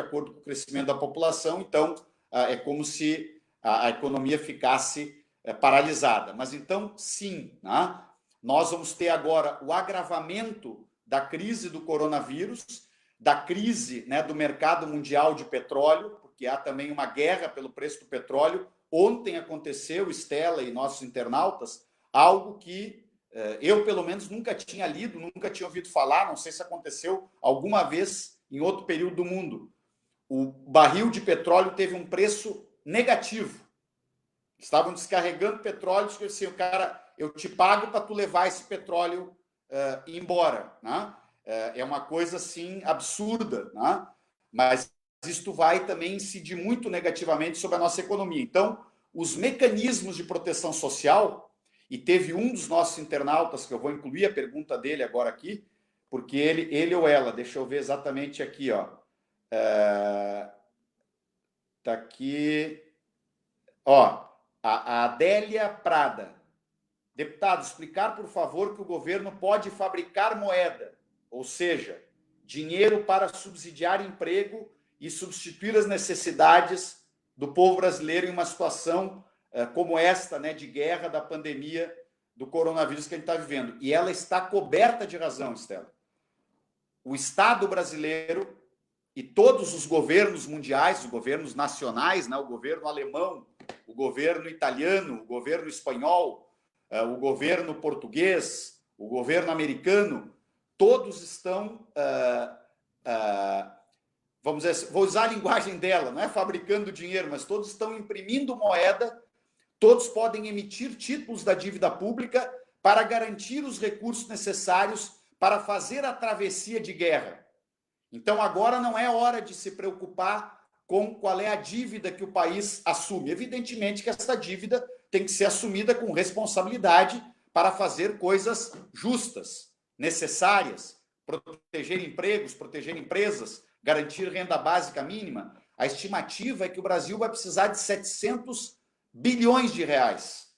da população. Então, é como se a economia ficasse paralisada. Mas então, sim, né? Nós vamos ter agora o agravamento da crise do coronavírus, da crise, né, do mercado mundial de petróleo, porque há também uma guerra pelo preço do petróleo. Ontem aconteceu, Estela e nossos internautas, algo que eu, pelo menos, nunca tinha lido, nunca tinha ouvido falar, não sei se aconteceu alguma vez em outro período do mundo. O barril de petróleo teve um preço negativo. Estavam descarregando petróleo, e assim, o cara, eu te pago para tu levar esse petróleo embora, né? É uma coisa assim absurda, né? Mas isto vai também incidir muito negativamente sobre a nossa economia. Então, os mecanismos de proteção social, e teve um dos nossos internautas, que eu vou incluir a pergunta dele agora aqui, porque ele ou ela, deixa eu ver exatamente aqui, ó. Tá aqui, ó, a Adélia Prada. Deputado, explicar, por favor, que o governo pode fabricar moeda, ou seja, dinheiro para subsidiar emprego e substituir as necessidades do povo brasileiro em uma situação como esta, né, de guerra, da pandemia do coronavírus que a gente está vivendo. E ela está coberta de razão, Estela. O Estado brasileiro e todos os governos mundiais, os governos nacionais, né, o governo alemão, o governo italiano, o governo espanhol, o governo português, o governo americano, todos estão, vamos dizer, vou usar a linguagem dela, não é fabricando dinheiro, mas todos estão imprimindo moeda, todos podem emitir títulos da dívida pública para garantir os recursos necessários para fazer a travessia de guerra. Então, agora não é hora de se preocupar com qual é a dívida que o país assume. Evidentemente que essa dívida tem que ser assumida com responsabilidade para fazer coisas justas, necessárias, proteger empregos, proteger empresas, garantir renda básica mínima. A estimativa é que o Brasil vai precisar de 700 bilhões de reais.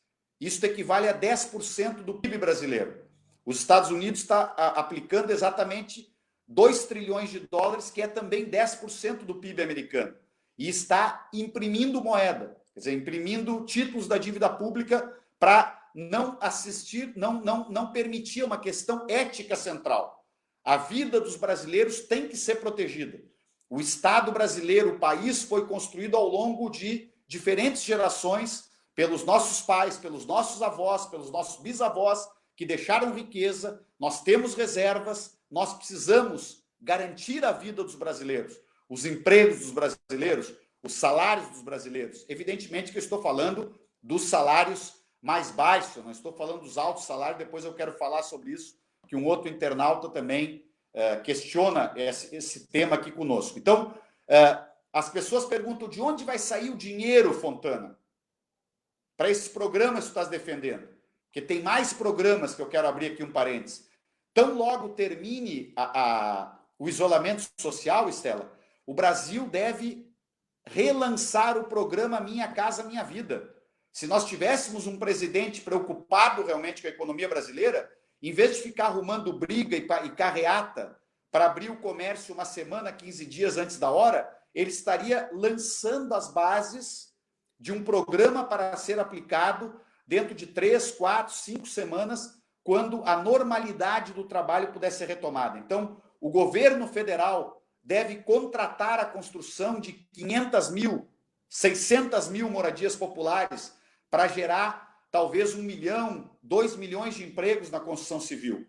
Isso equivale a 10% do PIB brasileiro. Os Estados Unidos está aplicando exatamente 2 trilhões de dólares, que é também 10% do PIB americano. E está imprimindo moeda, quer dizer, imprimindo títulos da dívida pública para não assistir, não permitir uma questão ética central. A vida dos brasileiros tem que ser protegida. O Estado brasileiro, o país, foi construído ao longo de diferentes gerações, pelos nossos pais, pelos nossos avós, pelos nossos bisavós, que deixaram riqueza. Nós temos reservas, nós precisamos garantir a vida dos brasileiros, os empregos dos brasileiros, os salários dos brasileiros. Evidentemente que eu estou falando dos salários mais baixos, não estou falando dos altos salários, depois eu quero falar sobre isso, que um outro internauta também questiona esse tema aqui conosco. Então, as pessoas perguntam de onde vai sair o dinheiro, Fontana, para esses programas que tu estás defendendo. Porque tem mais programas que eu quero abrir aqui um parênteses. Tão logo termine o isolamento social, Estela, o Brasil deve relançar o programa Minha Casa Minha Vida. Se nós tivéssemos um presidente preocupado realmente com a economia brasileira, em vez de ficar arrumando briga e carreata para abrir o comércio uma semana, 15 dias antes da hora, ele estaria lançando as bases de um programa para ser aplicado dentro de 3, 4, 5 semanas, quando a normalidade do trabalho puder ser retomada. Então, o governo federal deve contratar a construção de 500 mil, 600 mil moradias populares para gerar talvez 1 milhão, 2 milhões de empregos na construção civil.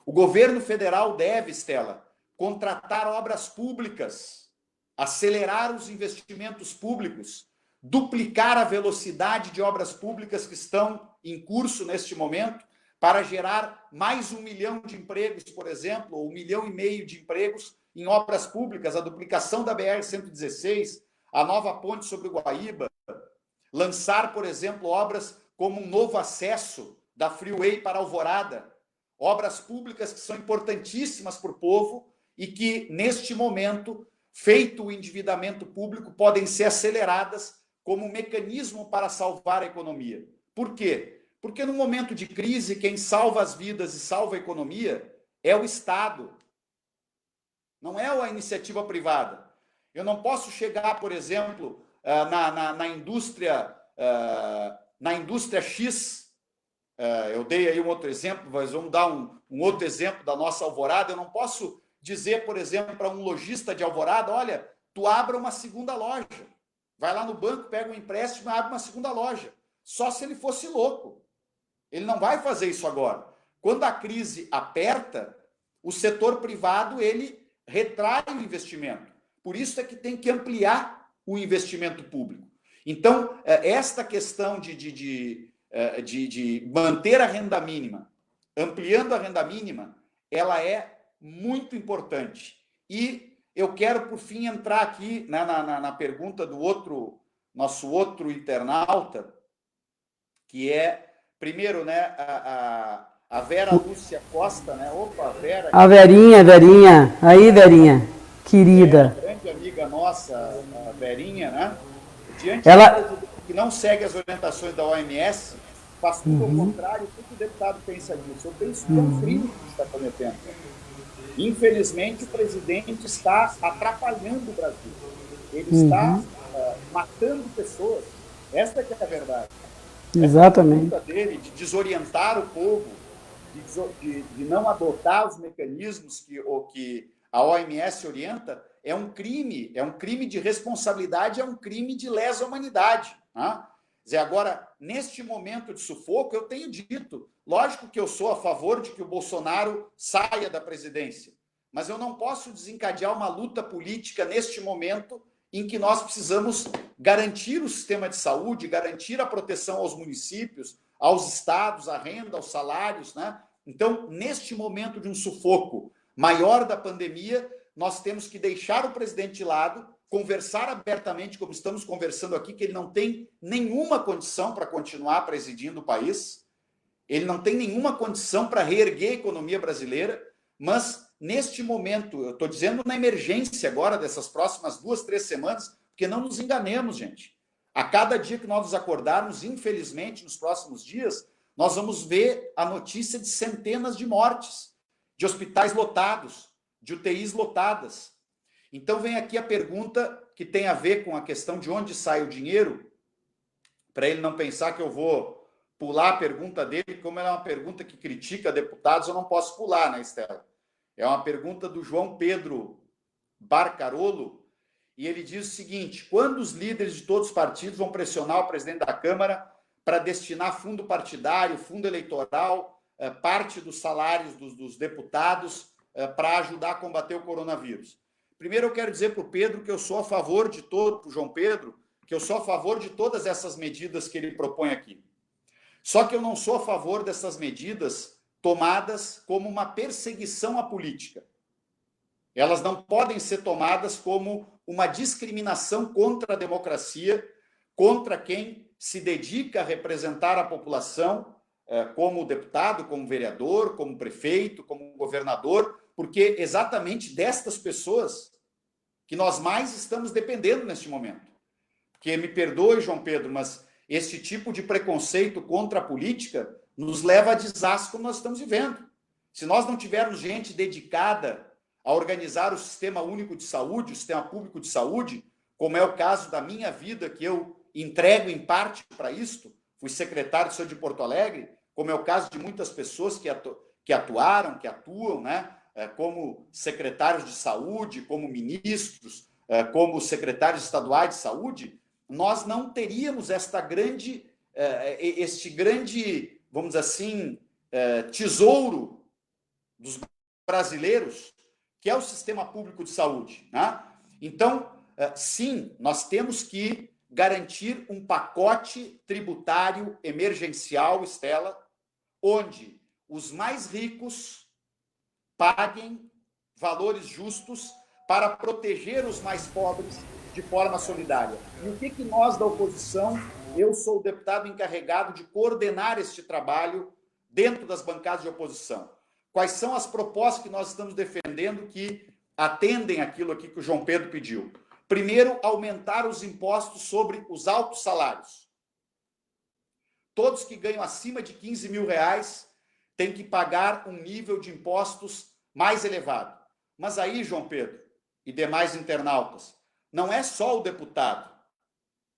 O governo federal deve, Estela, contratar obras públicas, acelerar os investimentos públicos, duplicar a velocidade de obras públicas que estão em curso neste momento, para gerar mais 1 milhão de empregos, por exemplo, ou 1,5 milhão de empregos em obras públicas, a duplicação da BR-116, a nova ponte sobre o Guaíba, lançar, por exemplo, obras como um novo acesso da Freeway para Alvorada, obras públicas que são importantíssimas para o povo e que, neste momento, feito o endividamento público, podem ser aceleradas como um mecanismo para salvar a economia. Por quê? Porque no momento de crise, quem salva as vidas e salva a economia é o Estado, não é a iniciativa privada. Eu não posso chegar, por exemplo, na indústria X, eu dei aí um outro exemplo, mas vamos dar um outro exemplo da nossa Alvorada. Eu não posso dizer, por exemplo, para um lojista de Alvorada, olha, tu abra uma segunda loja. Vai lá no banco, pega um empréstimo e abre uma segunda loja. Só se ele fosse louco. Ele não vai fazer isso agora. Quando a crise aperta, o setor privado, ele retrai o investimento. Por isso é que tem que ampliar o investimento público. Então, esta questão de manter a renda mínima, ampliando a renda mínima, ela é muito importante. E eu quero, por fim, entrar aqui, né, na pergunta do nosso outro internauta, que é, primeiro, né, a Vera Lúcia Costa, né? Opa, Vera. A Verinha. Aí, Verinha, querida. Grande amiga nossa, a Verinha, né? Diante que não segue as orientações da OMS, faz tudo ao contrário, o que o deputado pensa disso? Eu penso que é um crime que está cometendo. Infelizmente, o presidente está atrapalhando o Brasil. Ele está matando pessoas. Essa é que é a verdade. Exatamente. A dele de desorientar o povo, de não adotar os mecanismos que a OMS orienta, é um crime de responsabilidade, é um crime de lesa humanidade. Né? Agora, neste momento de sufoco, eu tenho dito, lógico que eu sou a favor de que o Bolsonaro saia da presidência, mas eu não posso desencadear uma luta política neste momento em que nós precisamos garantir o sistema de saúde, garantir a proteção aos municípios, aos estados, a renda, aos salários, né? Então, neste momento de um sufoco maior da pandemia, nós temos que deixar o presidente de lado, conversar abertamente, como estamos conversando aqui, que ele não tem nenhuma condição para continuar presidindo o país, ele não tem nenhuma condição para reerguer a economia brasileira, mas neste momento, eu estou dizendo na emergência agora, dessas próximas 2, 3 semanas, porque não nos enganemos, gente. A cada dia que nós nos acordarmos, infelizmente, nos próximos dias, nós vamos ver a notícia de centenas de mortes, de hospitais lotados, de UTIs lotadas. Então vem aqui a pergunta que tem a ver com a questão de onde sai o dinheiro, para ele não pensar que eu vou pular a pergunta dele, como ela é uma pergunta que critica deputados, eu não posso pular, né, Estela? É uma pergunta do João Pedro Barcarolo, e ele diz o seguinte: quando os líderes de todos os partidos vão pressionar o presidente da Câmara para destinar fundo partidário, fundo eleitoral, parte dos salários dos deputados para ajudar a combater o coronavírus? Primeiro, eu quero dizer para o Pedro que eu sou a favor de todo, para o João Pedro, que eu sou a favor de todas essas medidas que ele propõe aqui. Só que eu não sou a favor dessas medidas tomadas como uma perseguição à política. Elas não podem ser tomadas como uma discriminação contra a democracia, contra quem se dedica a representar a população, como deputado, como vereador, como prefeito, como governador, porque exatamente destas pessoas que nós mais estamos dependendo neste momento. Porque, me perdoe, João Pedro, mas esse tipo de preconceito contra a política nos leva a desastre como nós estamos vivendo. Se nós não tivermos gente dedicada a organizar o sistema único de saúde, o sistema público de saúde, como é o caso da minha vida, que eu entrego em parte para isto, fui secretário de saúde de Porto Alegre, como é o caso de muitas pessoas que atuam, né, como secretários de saúde, como ministros, como secretários estaduais de saúde, nós não teríamos este grande, vamos dizer assim, tesouro dos brasileiros, que é o sistema público de saúde, né? Então, sim, nós temos que garantir um pacote tributário emergencial, Estela, onde os mais ricos paguem valores justos para proteger os mais pobres de forma solidária. E o que nós da oposição, eu sou o deputado encarregado de coordenar este trabalho dentro das bancadas de oposição. Quais são as propostas que nós estamos defendendo que atendem aquilo aqui que o João Pedro pediu? Primeiro, aumentar os impostos sobre os altos salários. Todos que ganham acima de 15 mil reais têm que pagar um nível de impostos mais elevado. Mas aí, João Pedro e demais internautas, não é só o deputado.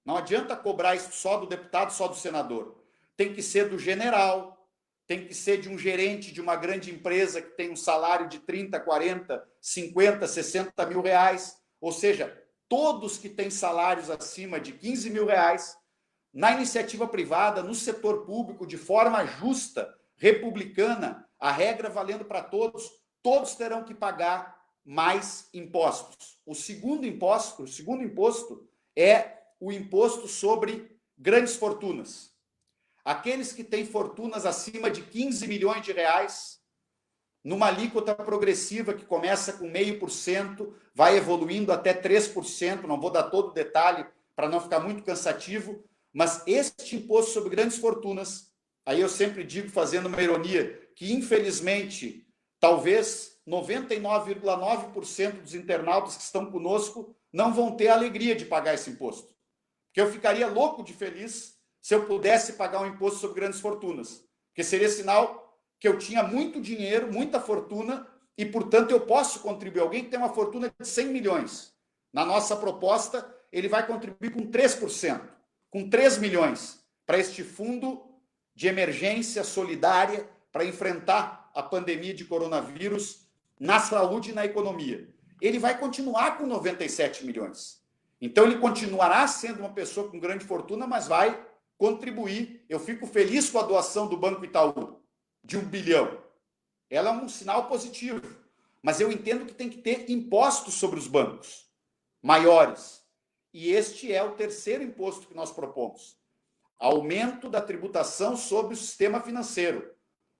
Não adianta cobrar isso só do deputado, só do senador. Tem que ser do general, tem que ser de um gerente de uma grande empresa que tem um salário de 30, 40, 50, 60 mil reais. Ou seja, todos que têm salários acima de 15 mil reais, na iniciativa privada, no setor público, de forma justa, republicana, a regra valendo para todos, todos terão que pagar mais impostos. O segundo imposto é o imposto sobre grandes fortunas. Aqueles que têm fortunas acima de 15 milhões de reais, numa alíquota progressiva que começa com 0,5%, vai evoluindo até 3%, não vou dar todo o detalhe para não ficar muito cansativo, mas este imposto sobre grandes fortunas, aí eu sempre digo, fazendo uma ironia, que infelizmente, talvez 99,9% dos internautas que estão conosco não vão ter a alegria de pagar esse imposto. Porque eu ficaria louco de feliz se eu pudesse pagar um imposto sobre grandes fortunas, porque seria sinal que eu tinha muito dinheiro, muita fortuna, e, portanto, eu posso contribuir. Alguém que tem uma fortuna de 100 milhões. Na nossa proposta, ele vai contribuir com 3%, com 3 milhões, para este fundo de emergência solidária para enfrentar a pandemia de coronavírus na saúde e na economia. Ele vai continuar com 97 milhões. Então, ele continuará sendo uma pessoa com grande fortuna, mas vai contribuir. Eu fico feliz com a doação do Banco Itaú, de 1 bilhão. Ela é um sinal positivo, mas eu entendo que tem que ter impostos sobre os bancos maiores. E este é o terceiro imposto que nós propomos. Aumento da tributação sobre o sistema financeiro,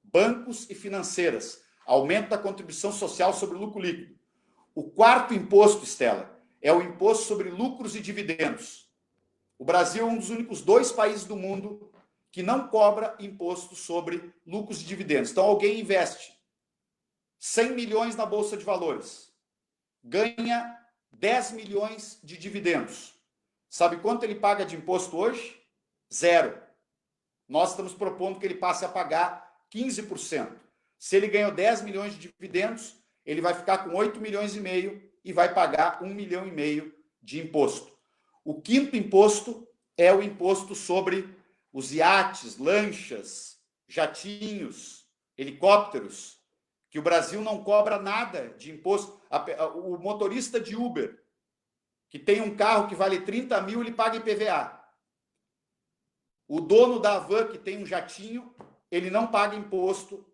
bancos e financeiras. Aumento da contribuição social sobre o lucro líquido. O quarto imposto, Estela, é o imposto sobre lucros e dividendos. O Brasil é um dos únicos 2 países do mundo que não cobra imposto sobre lucros e dividendos. Então, alguém investe 100 milhões na Bolsa de Valores, ganha 10 milhões de dividendos. Sabe quanto ele paga de imposto hoje? 0. Nós estamos propondo que ele passe a pagar 15%. Se ele ganhou 10 milhões de dividendos, ele vai ficar com 8 milhões e meio e vai pagar 1,5 milhão de imposto. O quinto imposto é o imposto sobre os iates, lanchas, jatinhos, helicópteros, que o Brasil não cobra nada de imposto. O motorista de Uber, que tem um carro que vale 30 mil, ele paga IPVA. O dono da van, que tem um jatinho, ele não paga imposto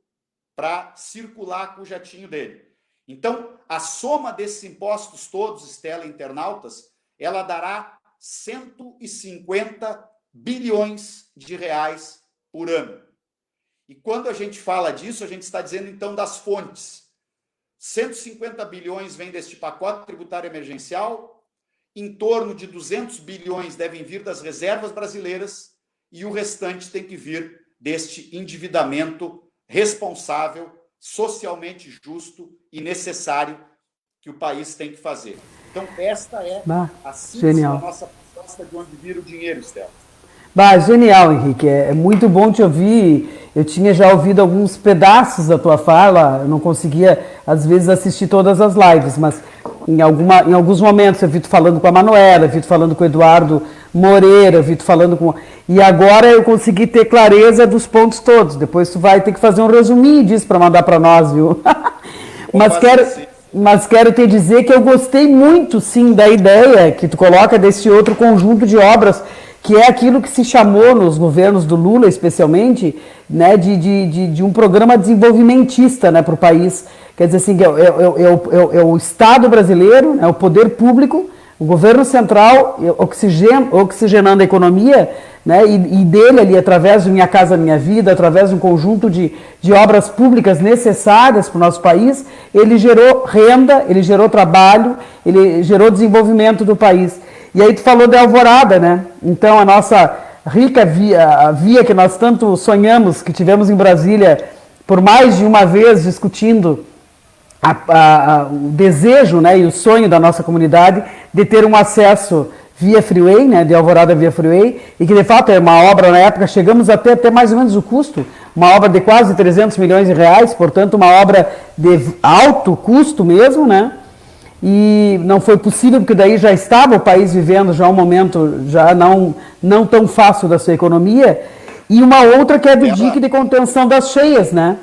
para circular com o jatinho dele. Então, a soma desses impostos todos, Estela, internautas, ela dará 150 bilhões de reais por ano. E quando a gente fala disso, a gente está dizendo, então, das fontes. 150 bilhões vem deste pacote tributário emergencial, em torno de 200 bilhões devem vir das reservas brasileiras e o restante tem que vir deste endividamento responsável, socialmente justo e necessário que o país tem que fazer. Então, esta é a síntese da nossa proposta de onde vira o dinheiro, Estela. Genial, Henrique. É muito bom te ouvir. Eu tinha já ouvido alguns pedaços da tua fala, eu não conseguia, às vezes, assistir todas as lives, mas em alguns momentos eu vi tu falando com a Manuela, eu vi tu falando com o Eduardo Moreira, eu vi tu falando com... E agora eu consegui ter clareza dos pontos todos. Depois tu vai ter que fazer um resuminho disso para mandar para nós, viu? Mas quero te dizer que eu gostei muito, sim, da ideia que tu coloca desse outro conjunto de obras, que é aquilo que se chamou nos governos do Lula, especialmente, né, de um programa desenvolvimentista, né, para o país. Quer dizer assim, é o Estado brasileiro, é o poder público, o governo central oxigenando a economia, né, e dele ali, através do Minha Casa Minha Vida, através de um conjunto de obras públicas necessárias para o nosso país, ele gerou renda, ele gerou trabalho, ele gerou desenvolvimento do país. E aí tu falou da Alvorada, né? Então a nossa rica via, a via que nós tanto sonhamos, que tivemos em Brasília por mais de uma vez discutindo o desejo, né, e o sonho da nossa comunidade de ter um acesso via freeway, né, de Alvorada via freeway, e que de fato é uma obra, na época chegamos até mais ou menos o custo, uma obra de quase 300 milhões de reais, portanto uma obra de alto custo mesmo, né? E não foi possível, porque daí já estava o país vivendo já um momento já não tão fácil da sua economia, e uma outra que é do dique de contenção das cheias, né?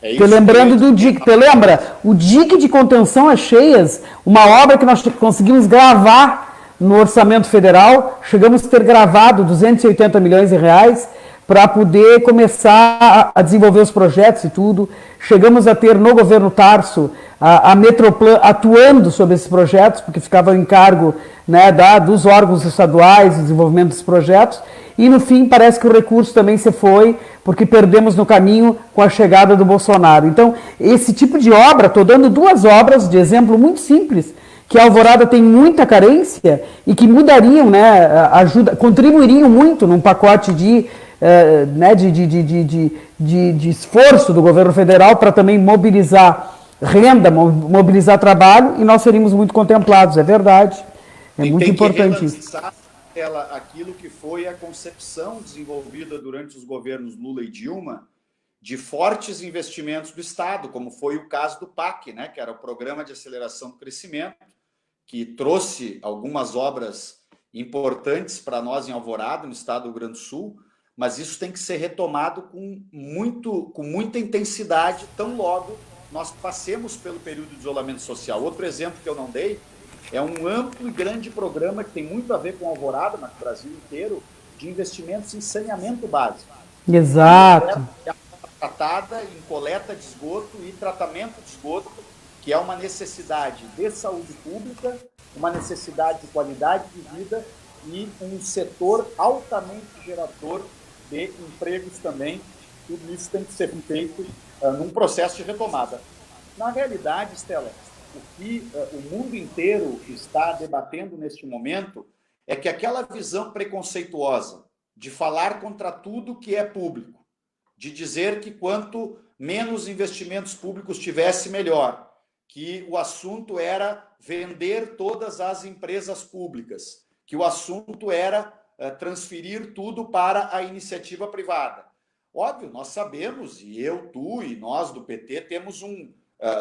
Lembrando do dique, tu lembra? O dique de contenção às cheias, uma obra que nós conseguimos gravar no orçamento federal, chegamos a ter gravado 280 milhões de reais para poder começar a desenvolver os projetos e tudo. Chegamos a ter no governo Tarso a Metroplan atuando sobre esses projetos, porque ficava em cargo, né, dos órgãos estaduais de desenvolvimento desses projetos. E no fim parece que o recurso também se foi, porque perdemos no caminho com a chegada do Bolsonaro. Então, esse tipo de obra, estou dando duas obras de exemplo muito simples, que a Alvorada tem muita carência e que mudariam, né, contribuiriam muito num pacote de esforço do governo federal para também mobilizar renda, mobilizar trabalho, e nós seríamos muito contemplados, é verdade. É muito importante isso. Aquilo que foi a concepção desenvolvida durante os governos Lula e Dilma de fortes investimentos do Estado, como foi o caso do PAC, né, que era o Programa de Aceleração do Crescimento, que trouxe algumas obras importantes para nós em Alvorada, no estado do Rio Grande do Sul, mas isso tem que ser retomado com muita intensidade, tão logo nós passemos pelo período de isolamento social. Outro exemplo que eu não dei é um amplo e grande programa que tem muito a ver com Alvorada, mas no Brasil inteiro, de investimentos em saneamento básico. Exato. É tratada em coleta de esgoto e tratamento de esgoto, que é uma necessidade de saúde pública, uma necessidade de qualidade de vida e um setor altamente gerador de empregos também. Tudo isso tem que ser feito num processo de retomada. Na realidade, Stella, o que o mundo inteiro está debatendo neste momento é que aquela visão preconceituosa de falar contra tudo que é público, de dizer que quanto menos investimentos públicos tivesse, melhor, que o assunto era vender todas as empresas públicas, que o assunto era transferir tudo para a iniciativa privada. Óbvio, nós sabemos, e eu, tu e nós do PT temos uma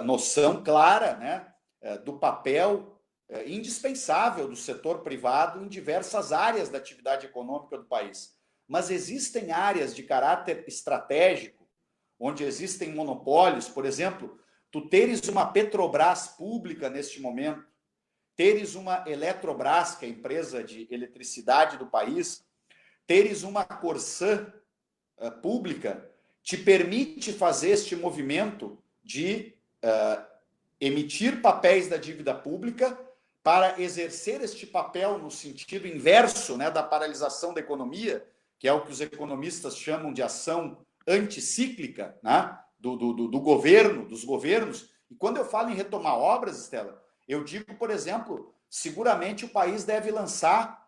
noção clara, né, do papel indispensável do setor privado em diversas áreas da atividade econômica do país. Mas existem áreas de caráter estratégico, onde existem monopólios, por exemplo, tu teres uma Petrobras pública neste momento, teres uma Eletrobras, que é a empresa de eletricidade do país, teres uma Corsã pública, te permite fazer este movimento de emitir papéis da dívida pública para exercer este papel no sentido inverso, né, da paralisação da economia, que é o que os economistas chamam de ação anticíclica, né, do governo, dos governos. E quando eu falo em retomar obras, Stella, eu digo, por exemplo, seguramente o país deve lançar,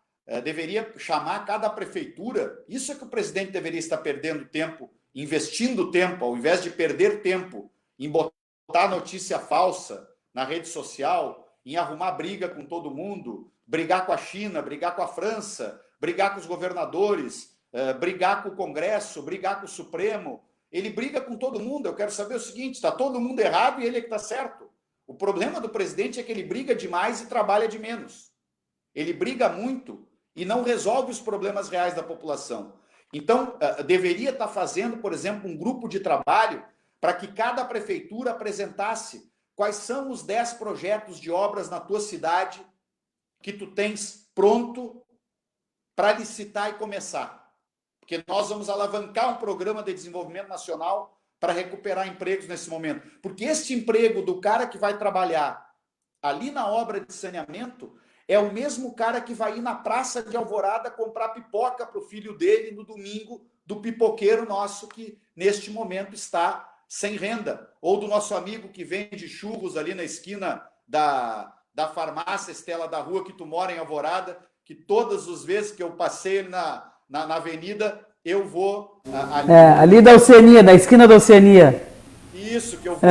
deveria chamar cada prefeitura, isso é que o presidente deveria estar perdendo tempo, investindo tempo, ao invés de perder tempo em botar notícia falsa na rede social, em arrumar briga com todo mundo, brigar com a China, brigar com a França, brigar com os governadores, brigar com o Congresso, brigar com o Supremo. Ele briga com todo mundo. Eu quero saber o seguinte, está todo mundo errado e ele é que está certo. O problema do presidente é que ele briga demais e trabalha de menos. Ele briga muito e não resolve os problemas reais da população. Então, deveria estar fazendo, por exemplo, um grupo de trabalho para que cada prefeitura apresentasse quais são os 10 projetos de obras na tua cidade que tu tens pronto para licitar e começar. Porque nós vamos alavancar um programa de desenvolvimento nacional para recuperar empregos nesse momento. Porque este emprego do cara que vai trabalhar ali na obra de saneamento é o mesmo cara que vai ir na Praça de Alvorada comprar pipoca para o filho dele no domingo, do pipoqueiro nosso que neste momento está sem renda, ou do nosso amigo que vende churros ali na esquina da farmácia Estela da Rua, que tu mora em Alvorada, que todas as vezes que eu passei na avenida, eu vou... ali da Oceania, da esquina da Oceania. Isso, que eu vou...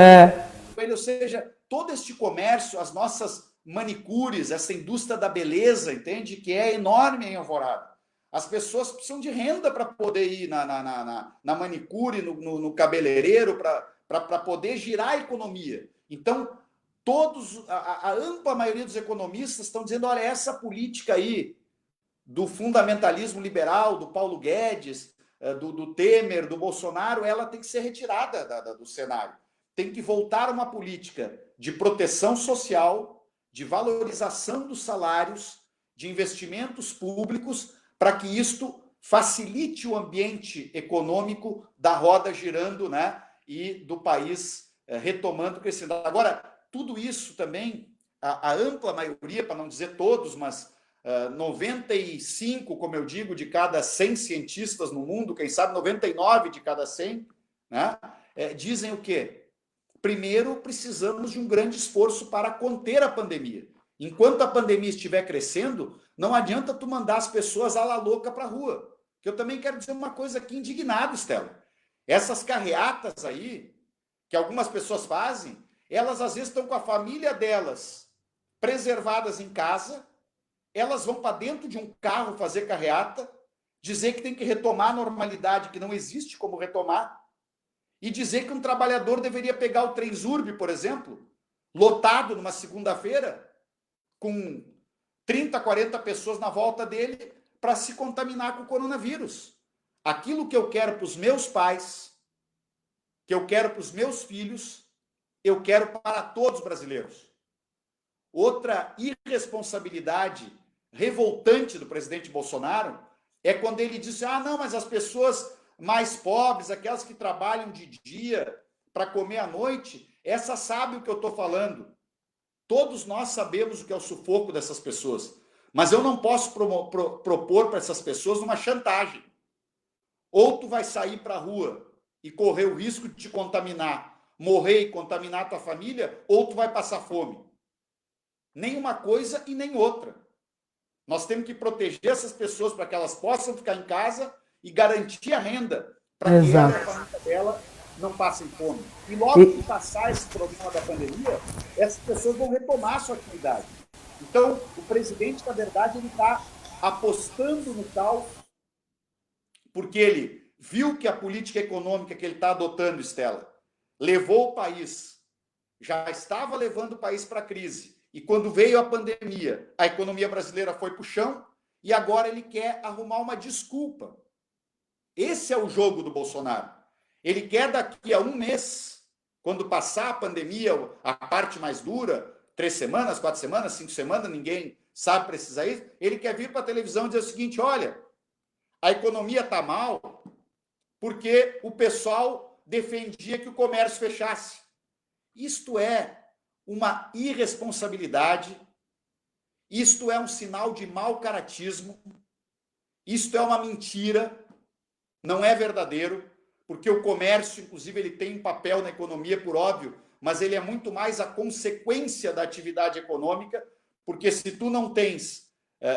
Ou seja, todo este comércio, as nossas manicures, essa indústria da beleza, entende? Que é enorme em Alvorada. As pessoas precisam de renda para poder ir na manicure, no cabeleireiro, para poder girar a economia. Então, a ampla maioria dos economistas estão dizendo, olha, essa política aí do fundamentalismo liberal, do Paulo Guedes, do Temer, do Bolsonaro, ela tem que ser retirada do cenário. Tem que voltar uma política de proteção social, de valorização dos salários, de investimentos públicos, para que isto facilite o ambiente econômico da roda girando, né, e do país retomando o crescimento. Agora, tudo isso também, a ampla maioria, para não dizer todos, mas 95, como eu digo, de cada 100 cientistas no mundo, quem sabe 99 de cada 100, né, dizem o quê? Primeiro, precisamos de um grande esforço para conter a pandemia. Enquanto a pandemia estiver crescendo, não adianta tu mandar as pessoas à la louca para a rua. Que eu também quero dizer uma coisa aqui indignado, Estela. Essas carreatas aí, que algumas pessoas fazem, elas às vezes estão com a família delas preservadas em casa, elas vão para dentro de um carro fazer carreata, dizer que tem que retomar a normalidade, que não existe como retomar, e dizer que um trabalhador deveria pegar o Transurb, por exemplo, lotado numa segunda-feira, com 30, 40 pessoas na volta dele, para se contaminar com o coronavírus. Aquilo que eu quero para os meus pais, que eu quero para os meus filhos, eu quero para todos os brasileiros. Outra irresponsabilidade revoltante do presidente Bolsonaro é quando ele disse, não, mas as pessoas mais pobres, aquelas que trabalham de dia para comer à noite, essas sabem o que eu estou falando. Todos nós sabemos o que é o sufoco dessas pessoas. Mas eu não posso propor para essas pessoas uma chantagem. Ou tu vai sair para a rua e correr o risco de te contaminar, morrer e contaminar a tua família, ou tu vai passar fome. Nem uma coisa e nem outra. Nós temos que proteger essas pessoas para que elas possam ficar em casa e garantir a renda para que ela e a família dela não passem fome. E logo que passar esse problema da pandemia, essas pessoas vão retomar a sua atividade. Então, o presidente, na verdade, ele está apostando no caos, porque ele viu que a política econômica que ele está adotando, Estela, levou o país, já estava levando o país para a crise. E quando veio a pandemia, a economia brasileira foi para o chão e agora ele quer arrumar uma desculpa. Esse é o jogo do Bolsonaro. Ele quer daqui a um mês, quando passar a pandemia, a parte mais dura, 3 semanas, 4 semanas, 5 semanas, ninguém sabe precisar isso, ele quer vir para a televisão e dizer o seguinte, olha, a economia está mal porque o pessoal defendia que o comércio fechasse. Isto é uma irresponsabilidade, isto é um sinal de mau caratismo, isto é uma mentira, não é verdadeiro, porque o comércio, inclusive, ele tem um papel na economia, por óbvio, mas ele é muito mais a consequência da atividade econômica, porque se tu não tens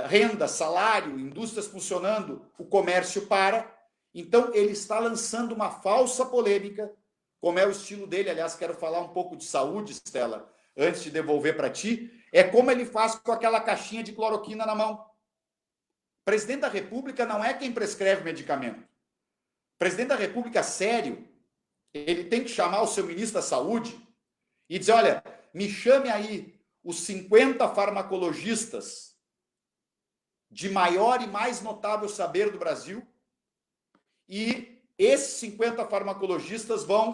renda, salário, indústrias funcionando, o comércio para. Então, ele está lançando uma falsa polêmica, como é o estilo dele. Aliás, quero falar um pouco de saúde, Estela, antes de devolver para ti. É como ele faz com aquela caixinha de cloroquina na mão. O presidente da República não é quem prescreve medicamento. O presidente da República, sério, ele tem que chamar o seu ministro da Saúde e dizer, olha, me chame aí os 50 farmacologistas de maior e mais notável saber do Brasil, e esses 50 farmacologistas vão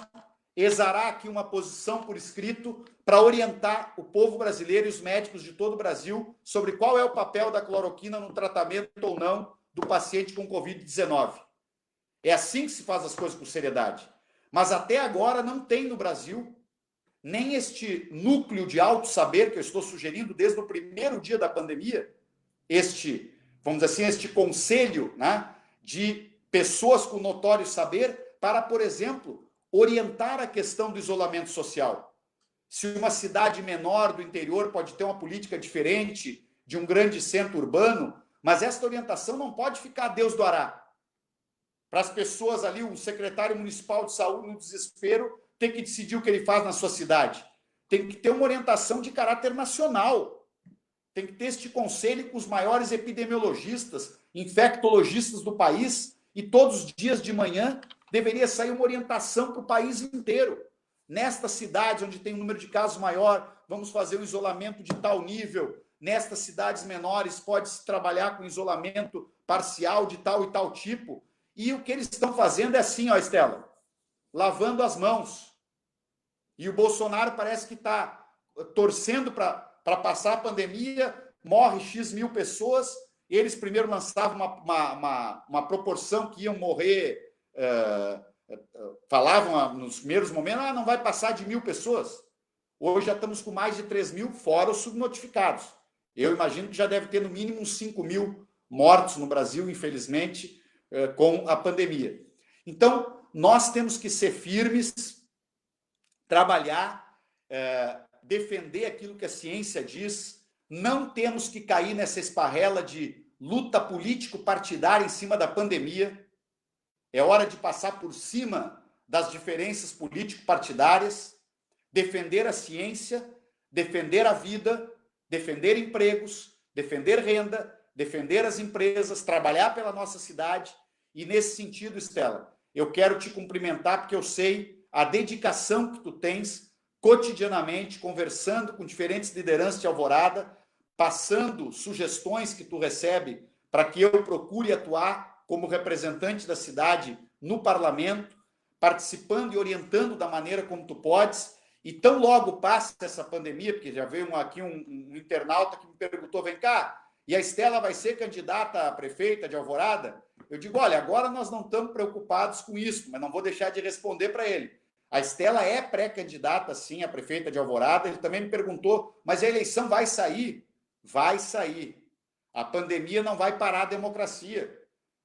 exarar aqui uma posição por escrito para orientar o povo brasileiro e os médicos de todo o Brasil sobre qual é o papel da cloroquina no tratamento ou não do paciente com Covid-19. É assim que se faz as coisas com seriedade. Mas até agora não tem no Brasil nem este núcleo de alto saber que eu estou sugerindo desde o primeiro dia da pandemia, vamos dizer assim, este conselho, né, de pessoas com notório saber para, por exemplo, orientar a questão do isolamento social. Se uma cidade menor do interior pode ter uma política diferente de um grande centro urbano, mas esta orientação não pode ficar a Deus do Ará. Para as pessoas ali, o secretário municipal de saúde, no desespero, tem que decidir o que ele faz na sua cidade. Tem que ter uma orientação de caráter nacional. Tem que ter este conselho com os maiores epidemiologistas, infectologistas do país, e todos os dias de manhã deveria sair uma orientação para o país inteiro. Nesta cidade, onde tem um número de casos maior, vamos fazer um isolamento de tal nível. Nestas cidades menores, pode-se trabalhar com isolamento parcial de tal e tal tipo. E o que eles estão fazendo é assim, ó, Estela, lavando as mãos. E o Bolsonaro parece que está torcendo para passar a pandemia, morre X mil pessoas. Eles primeiro lançavam uma proporção que iam morrer, falavam nos primeiros momentos, não vai passar de 1.000 pessoas. Hoje já estamos com mais de 3.000, fora os subnotificados. Eu imagino que já deve ter no mínimo uns 5.000 mortos no Brasil, infelizmente, com a pandemia. Então, nós temos que ser firmes, trabalhar, defender aquilo que a ciência diz. Não temos que cair nessa esparrela de luta político-partidária em cima da pandemia. É hora de passar por cima das diferenças político-partidárias, defender a ciência, defender a vida, defender empregos, defender renda, defender as empresas, trabalhar pela nossa cidade. E nesse sentido, Estela, eu quero te cumprimentar porque eu sei a dedicação que tu tens cotidianamente, conversando com diferentes lideranças de Alvorada, passando sugestões que tu recebe para que eu procure atuar como representante da cidade no parlamento, participando e orientando da maneira como tu podes. E tão logo passa essa pandemia, porque já veio aqui um internauta que me perguntou, vem cá, e a Estela vai ser candidata a prefeita de Alvorada? Eu digo, olha, agora nós não estamos preocupados com isso, mas não vou deixar de responder para ele. A Estela é pré-candidata, sim, a prefeita de Alvorada. Ele também me perguntou, mas a eleição vai sair? Vai sair. A pandemia não vai parar a democracia.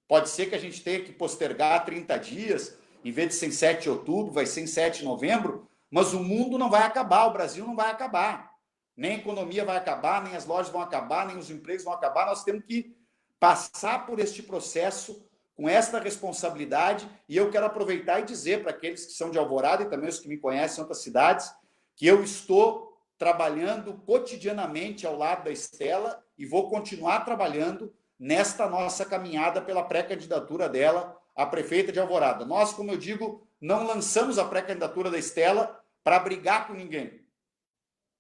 Pode ser que a gente tenha que postergar 30 dias, em vez de ser em 7 de outubro, vai ser em 7 de novembro, mas o mundo não vai acabar, o Brasil não vai acabar. Nem a economia vai acabar, nem as lojas vão acabar, nem os empregos vão acabar. Nós temos que passar por este processo com esta responsabilidade, e eu quero aproveitar e dizer para aqueles que são de Alvorada e também os que me conhecem em outras cidades, que eu estou trabalhando cotidianamente ao lado da Estela e vou continuar trabalhando nesta nossa caminhada pela pré-candidatura dela a prefeita de Alvorada. Nós, como eu digo, não lançamos a pré-candidatura da Estela para brigar com ninguém.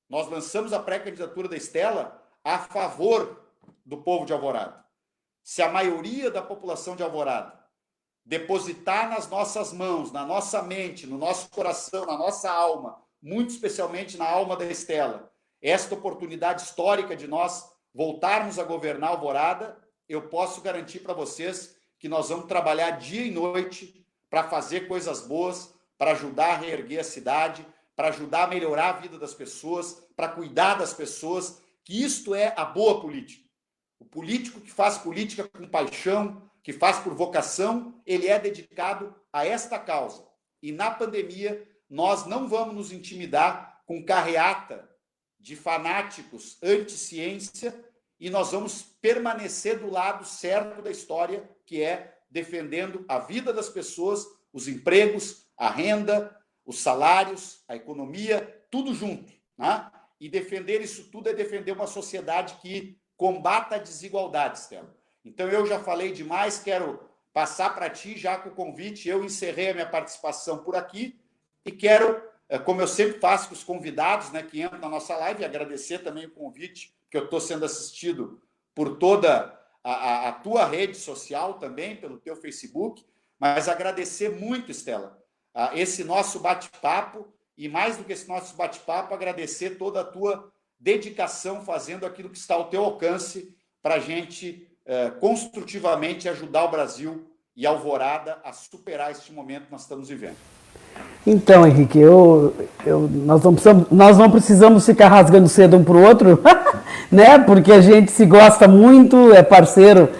Nós lançamos a pré-candidatura da Estela a favor do povo de Alvorada. Se a maioria da população de Alvorada depositar nas nossas mãos, na nossa mente, no nosso coração, na nossa alma, muito especialmente na alma da Estela, esta oportunidade histórica de nós voltarmos a governar Alvorada, eu posso garantir para vocês que nós vamos trabalhar dia e noite para fazer coisas boas, para ajudar a reerguer a cidade, para ajudar a melhorar a vida das pessoas, para cuidar das pessoas, que isto é a boa política. O político que faz política com paixão, que faz por vocação, ele é dedicado a esta causa. E na pandemia, nós não vamos nos intimidar com carreata de fanáticos anti-ciência e nós vamos permanecer do lado certo da história, que é defendendo a vida das pessoas, os empregos, a renda, os salários, a economia, tudo junto, né? E defender isso tudo é defender uma sociedade que combata a desigualdade, Estela. Então, eu já falei demais, quero passar para ti já com o convite. Eu encerrei a minha participação por aqui e quero, como eu sempre faço com os convidados, né, que entram na nossa live, agradecer também o convite, que eu estou sendo assistido por toda a tua rede social também, pelo teu Facebook, mas agradecer muito, Estela, esse nosso bate-papo, e mais do que esse nosso bate-papo, agradecer toda a tua dedicação fazendo aquilo que está ao teu alcance para a gente construtivamente ajudar o Brasil e a Alvorada a superar este momento que nós estamos vivendo. Então, Henrique, nós não precisamos ficar rasgando cedo um para o outro, né? Porque a gente se gosta muito, é parceiro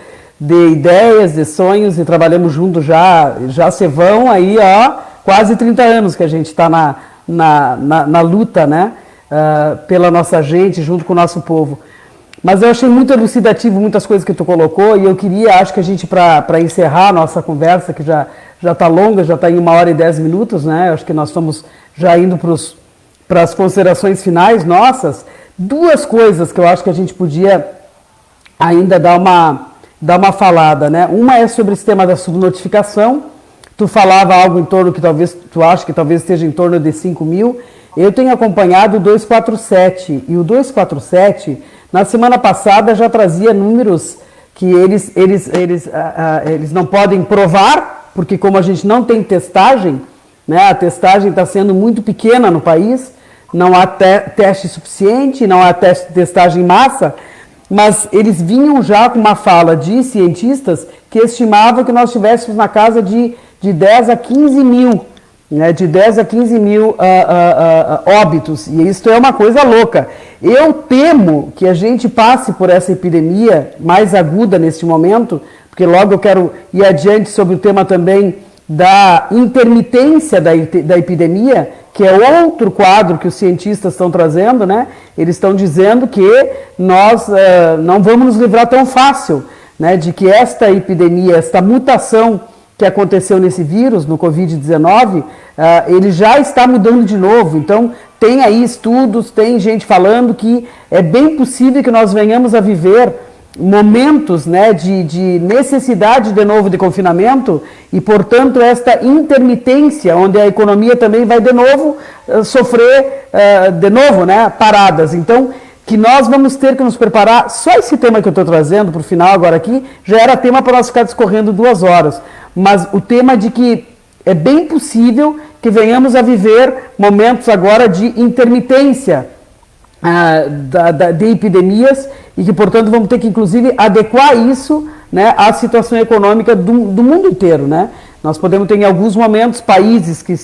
de ideias, de sonhos, e trabalhamos juntos já se vão aí, ó, quase 30 anos que a gente está na luta, né? Pela nossa gente, junto com o nosso povo. Mas eu achei muito elucidativo muitas coisas que tu colocou, e eu queria, acho que a gente, para encerrar a nossa conversa, que já está longa, já está em 1h10, né? Acho que nós estamos já indo para as considerações finais nossas. Duas coisas que eu acho que a gente podia ainda dar uma falada, né? Uma é sobre o sistema da subnotificação. Tu falava algo em torno que tu acha que talvez esteja em torno de 5 mil. Eu tenho acompanhado o 247, e o 247, na semana passada, já trazia números que eles não podem provar, porque como a gente não tem testagem, né, a testagem está sendo muito pequena no país, não há teste suficiente, não há testagem em massa, mas eles vinham já com uma fala de cientistas que estimavam que nós estivéssemos na casa de 10 a 15 mil, né, de 10 a 15 mil óbitos, e isso é uma coisa louca. Eu temo que a gente passe por essa epidemia mais aguda neste momento, porque logo eu quero ir adiante sobre o tema também da intermitência da epidemia, que é outro quadro que os cientistas estão trazendo, né? Eles estão dizendo que nós não vamos nos livrar tão fácil, né, de que esta epidemia, esta mutação que aconteceu nesse vírus, no Covid-19, ele já está mudando de novo. Então, tem aí estudos, tem gente falando que é bem possível que nós venhamos a viver momentos, né, de necessidade de novo de confinamento e, portanto, esta intermitência, onde a economia também vai de novo sofrer, de novo, né, paradas. Então, que nós vamos ter que nos preparar. Só esse tema que eu estou trazendo para o final agora aqui, já era tema para nós ficar discorrendo 2 horas. Mas o tema de que é bem possível que venhamos a viver momentos agora de intermitência de epidemias e que, portanto, vamos ter que, inclusive, adequar isso, né, à situação econômica do mundo inteiro, né? Nós podemos ter, em alguns momentos, países que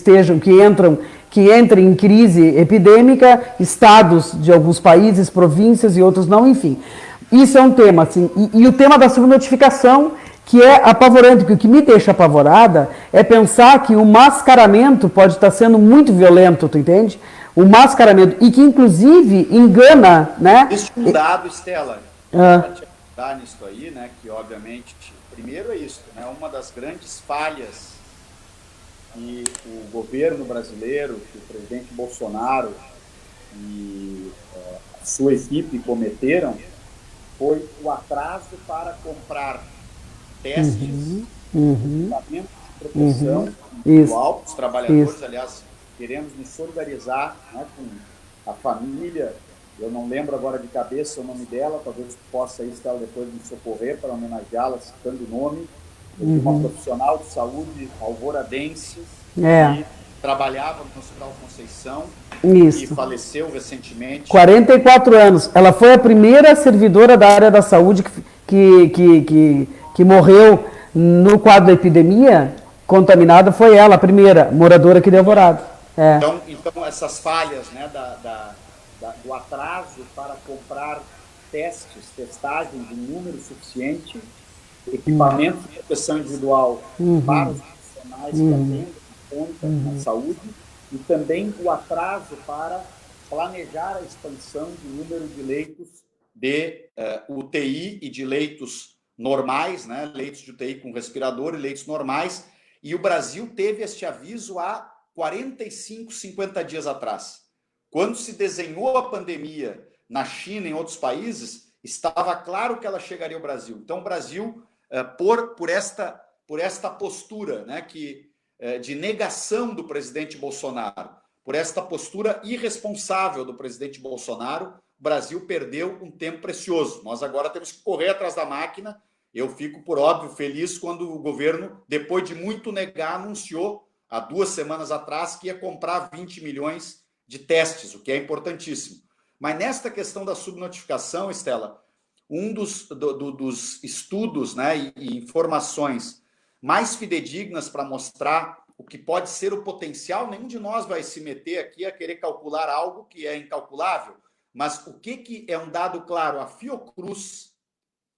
entrem em crise epidêmica, estados de alguns países, províncias e outros não, enfim. Isso é um tema, assim. E o tema da subnotificação, que é apavorante, porque o que me deixa apavorada é pensar que o mascaramento pode estar sendo muito violento, tu entende? O mascaramento, e que inclusive engana, né? Existe um dado, Estela, para te ajudar nisso aí, né? Que obviamente, primeiro é isso, né? Uma das grandes falhas que o governo brasileiro, que o presidente Bolsonaro e a sua equipe cometeram, foi o atraso para comprar testes, equipamentos de proteção individual, os trabalhadores, aliás, queremos nos solidarizar, né, com a família. Eu não lembro agora de cabeça o nome dela, talvez possa Estela depois me socorrer para homenageá-la, citando o nome, de uma profissional de saúde alvoradense que trabalhava no Hospital Conceição e faleceu recentemente. 44 anos. Ela foi a primeira servidora da área da saúde que morreu no quadro da epidemia contaminada, foi ela, a primeira moradora aqui de Alvorada. Então essas falhas, né, do atraso para comprar testagens em número suficiente, equipamentos de proteção individual para os profissionais que atendem a conta na saúde, e também o atraso para planejar a expansão do número de leitos de UTI e de leitos normais, né, leitos de UTI com respirador e leitos normais, e o Brasil teve este aviso há 45, 50 dias atrás. Quando se desenhou a pandemia na China e em outros países, estava claro que ela chegaria ao Brasil. Então, o Brasil, por esta postura, né, de negação do presidente Bolsonaro, por esta postura irresponsável do presidente Bolsonaro, o Brasil perdeu um tempo precioso. Nós agora temos que correr atrás da máquina eu fico, por óbvio, feliz quando o governo, depois de muito negar, anunciou, há 2 semanas atrás, que ia comprar 20 milhões de testes, o que é importantíssimo. Mas nesta questão da subnotificação, Estela, um dos estudos, né, e informações mais fidedignas para mostrar o que pode ser o potencial, nenhum de nós vai se meter aqui a querer calcular algo que é incalculável, mas o que é um dado claro? A Fiocruz,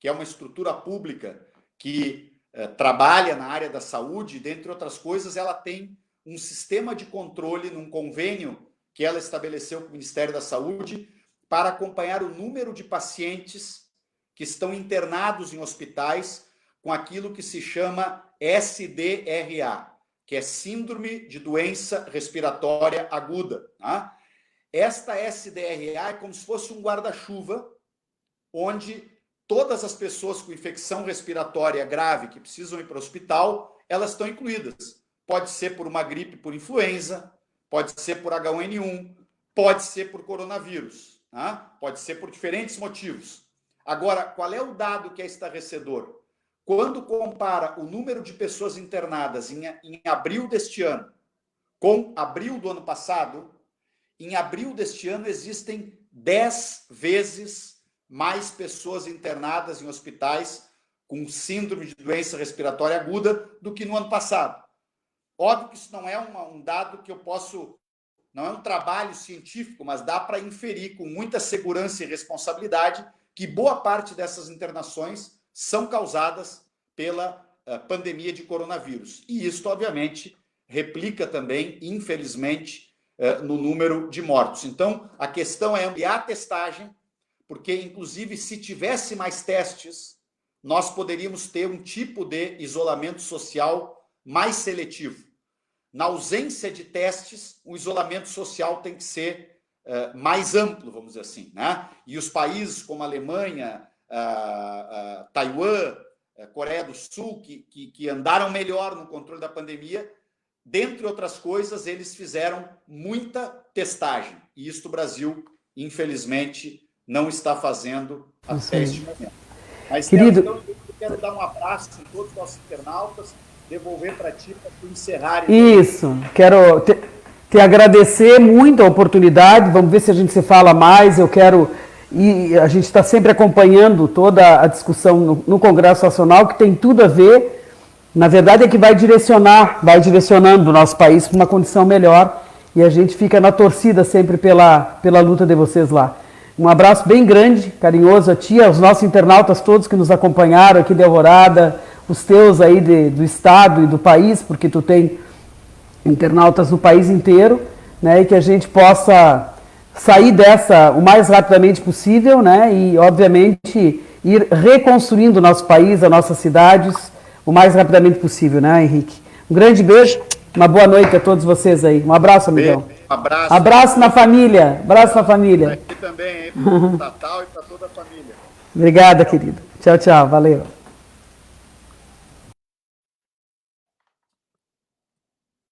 que é uma estrutura pública que trabalha na área da saúde, dentre outras coisas, ela tem um sistema de controle num convênio que ela estabeleceu com o Ministério da Saúde para acompanhar o número de pacientes que estão internados em hospitais com aquilo que se chama SDRA, que é Síndrome de Doença Respiratória Aguda. Tá? Esta SDRA é como se fosse um guarda-chuva, onde todas as pessoas com infecção respiratória grave que precisam ir para o hospital, elas estão incluídas. Pode ser por uma gripe por influenza, pode ser por H1N1, pode ser por coronavírus, tá? Pode ser por diferentes motivos. Agora, qual é o dado que é estarrecedor? Quando compara o número de pessoas internadas em abril deste ano com abril do ano passado, em abril deste ano existem 10 vezes mais pessoas internadas em hospitais com síndrome de doença respiratória aguda do que no ano passado. Óbvio que isso não é um dado que eu posso... Não é um trabalho científico, mas dá para inferir com muita segurança e responsabilidade que boa parte dessas internações são causadas pela pandemia de coronavírus. E isso, obviamente, replica também, infelizmente, no número de mortos. Então, a questão é ampliar a testagem, porque, inclusive, se tivesse mais testes, nós poderíamos ter um tipo de isolamento social mais seletivo. Na ausência de testes, o isolamento social tem que ser mais amplo, vamos dizer assim, né? E os países como a Alemanha, Taiwan, Coreia do Sul, que andaram melhor no controle da pandemia, dentre outras coisas, eles fizeram muita testagem. E isso o Brasil, infelizmente, não está fazendo até este momento. Mas, querido, então, eu quero dar um abraço a todos os nossos internautas, devolver para ti, para tu encerrar. Isso, quero te agradecer muito a oportunidade, vamos ver se a gente se fala mais, e a gente está sempre acompanhando toda a discussão no Congresso Nacional, que tem tudo a ver, na verdade é que vai direcionando o nosso país para uma condição melhor, e a gente fica na torcida sempre pela luta de vocês lá. Um abraço bem grande, carinhoso a ti, aos nossos internautas todos que nos acompanharam aqui de Alvorada, os teus aí do estado e do país, porque tu tem internautas no país inteiro, né, e que a gente possa sair dessa o mais rapidamente possível, né, e obviamente ir reconstruindo o nosso país, as nossas cidades, o mais rapidamente possível, né, Henrique? Um grande beijo, uma boa noite a todos vocês aí. Um abraço, amigão. Abraço na família. Abraço na família. Aqui também, para o Tatal e para toda a família. Obrigada, querido. Tchau, tchau. Valeu.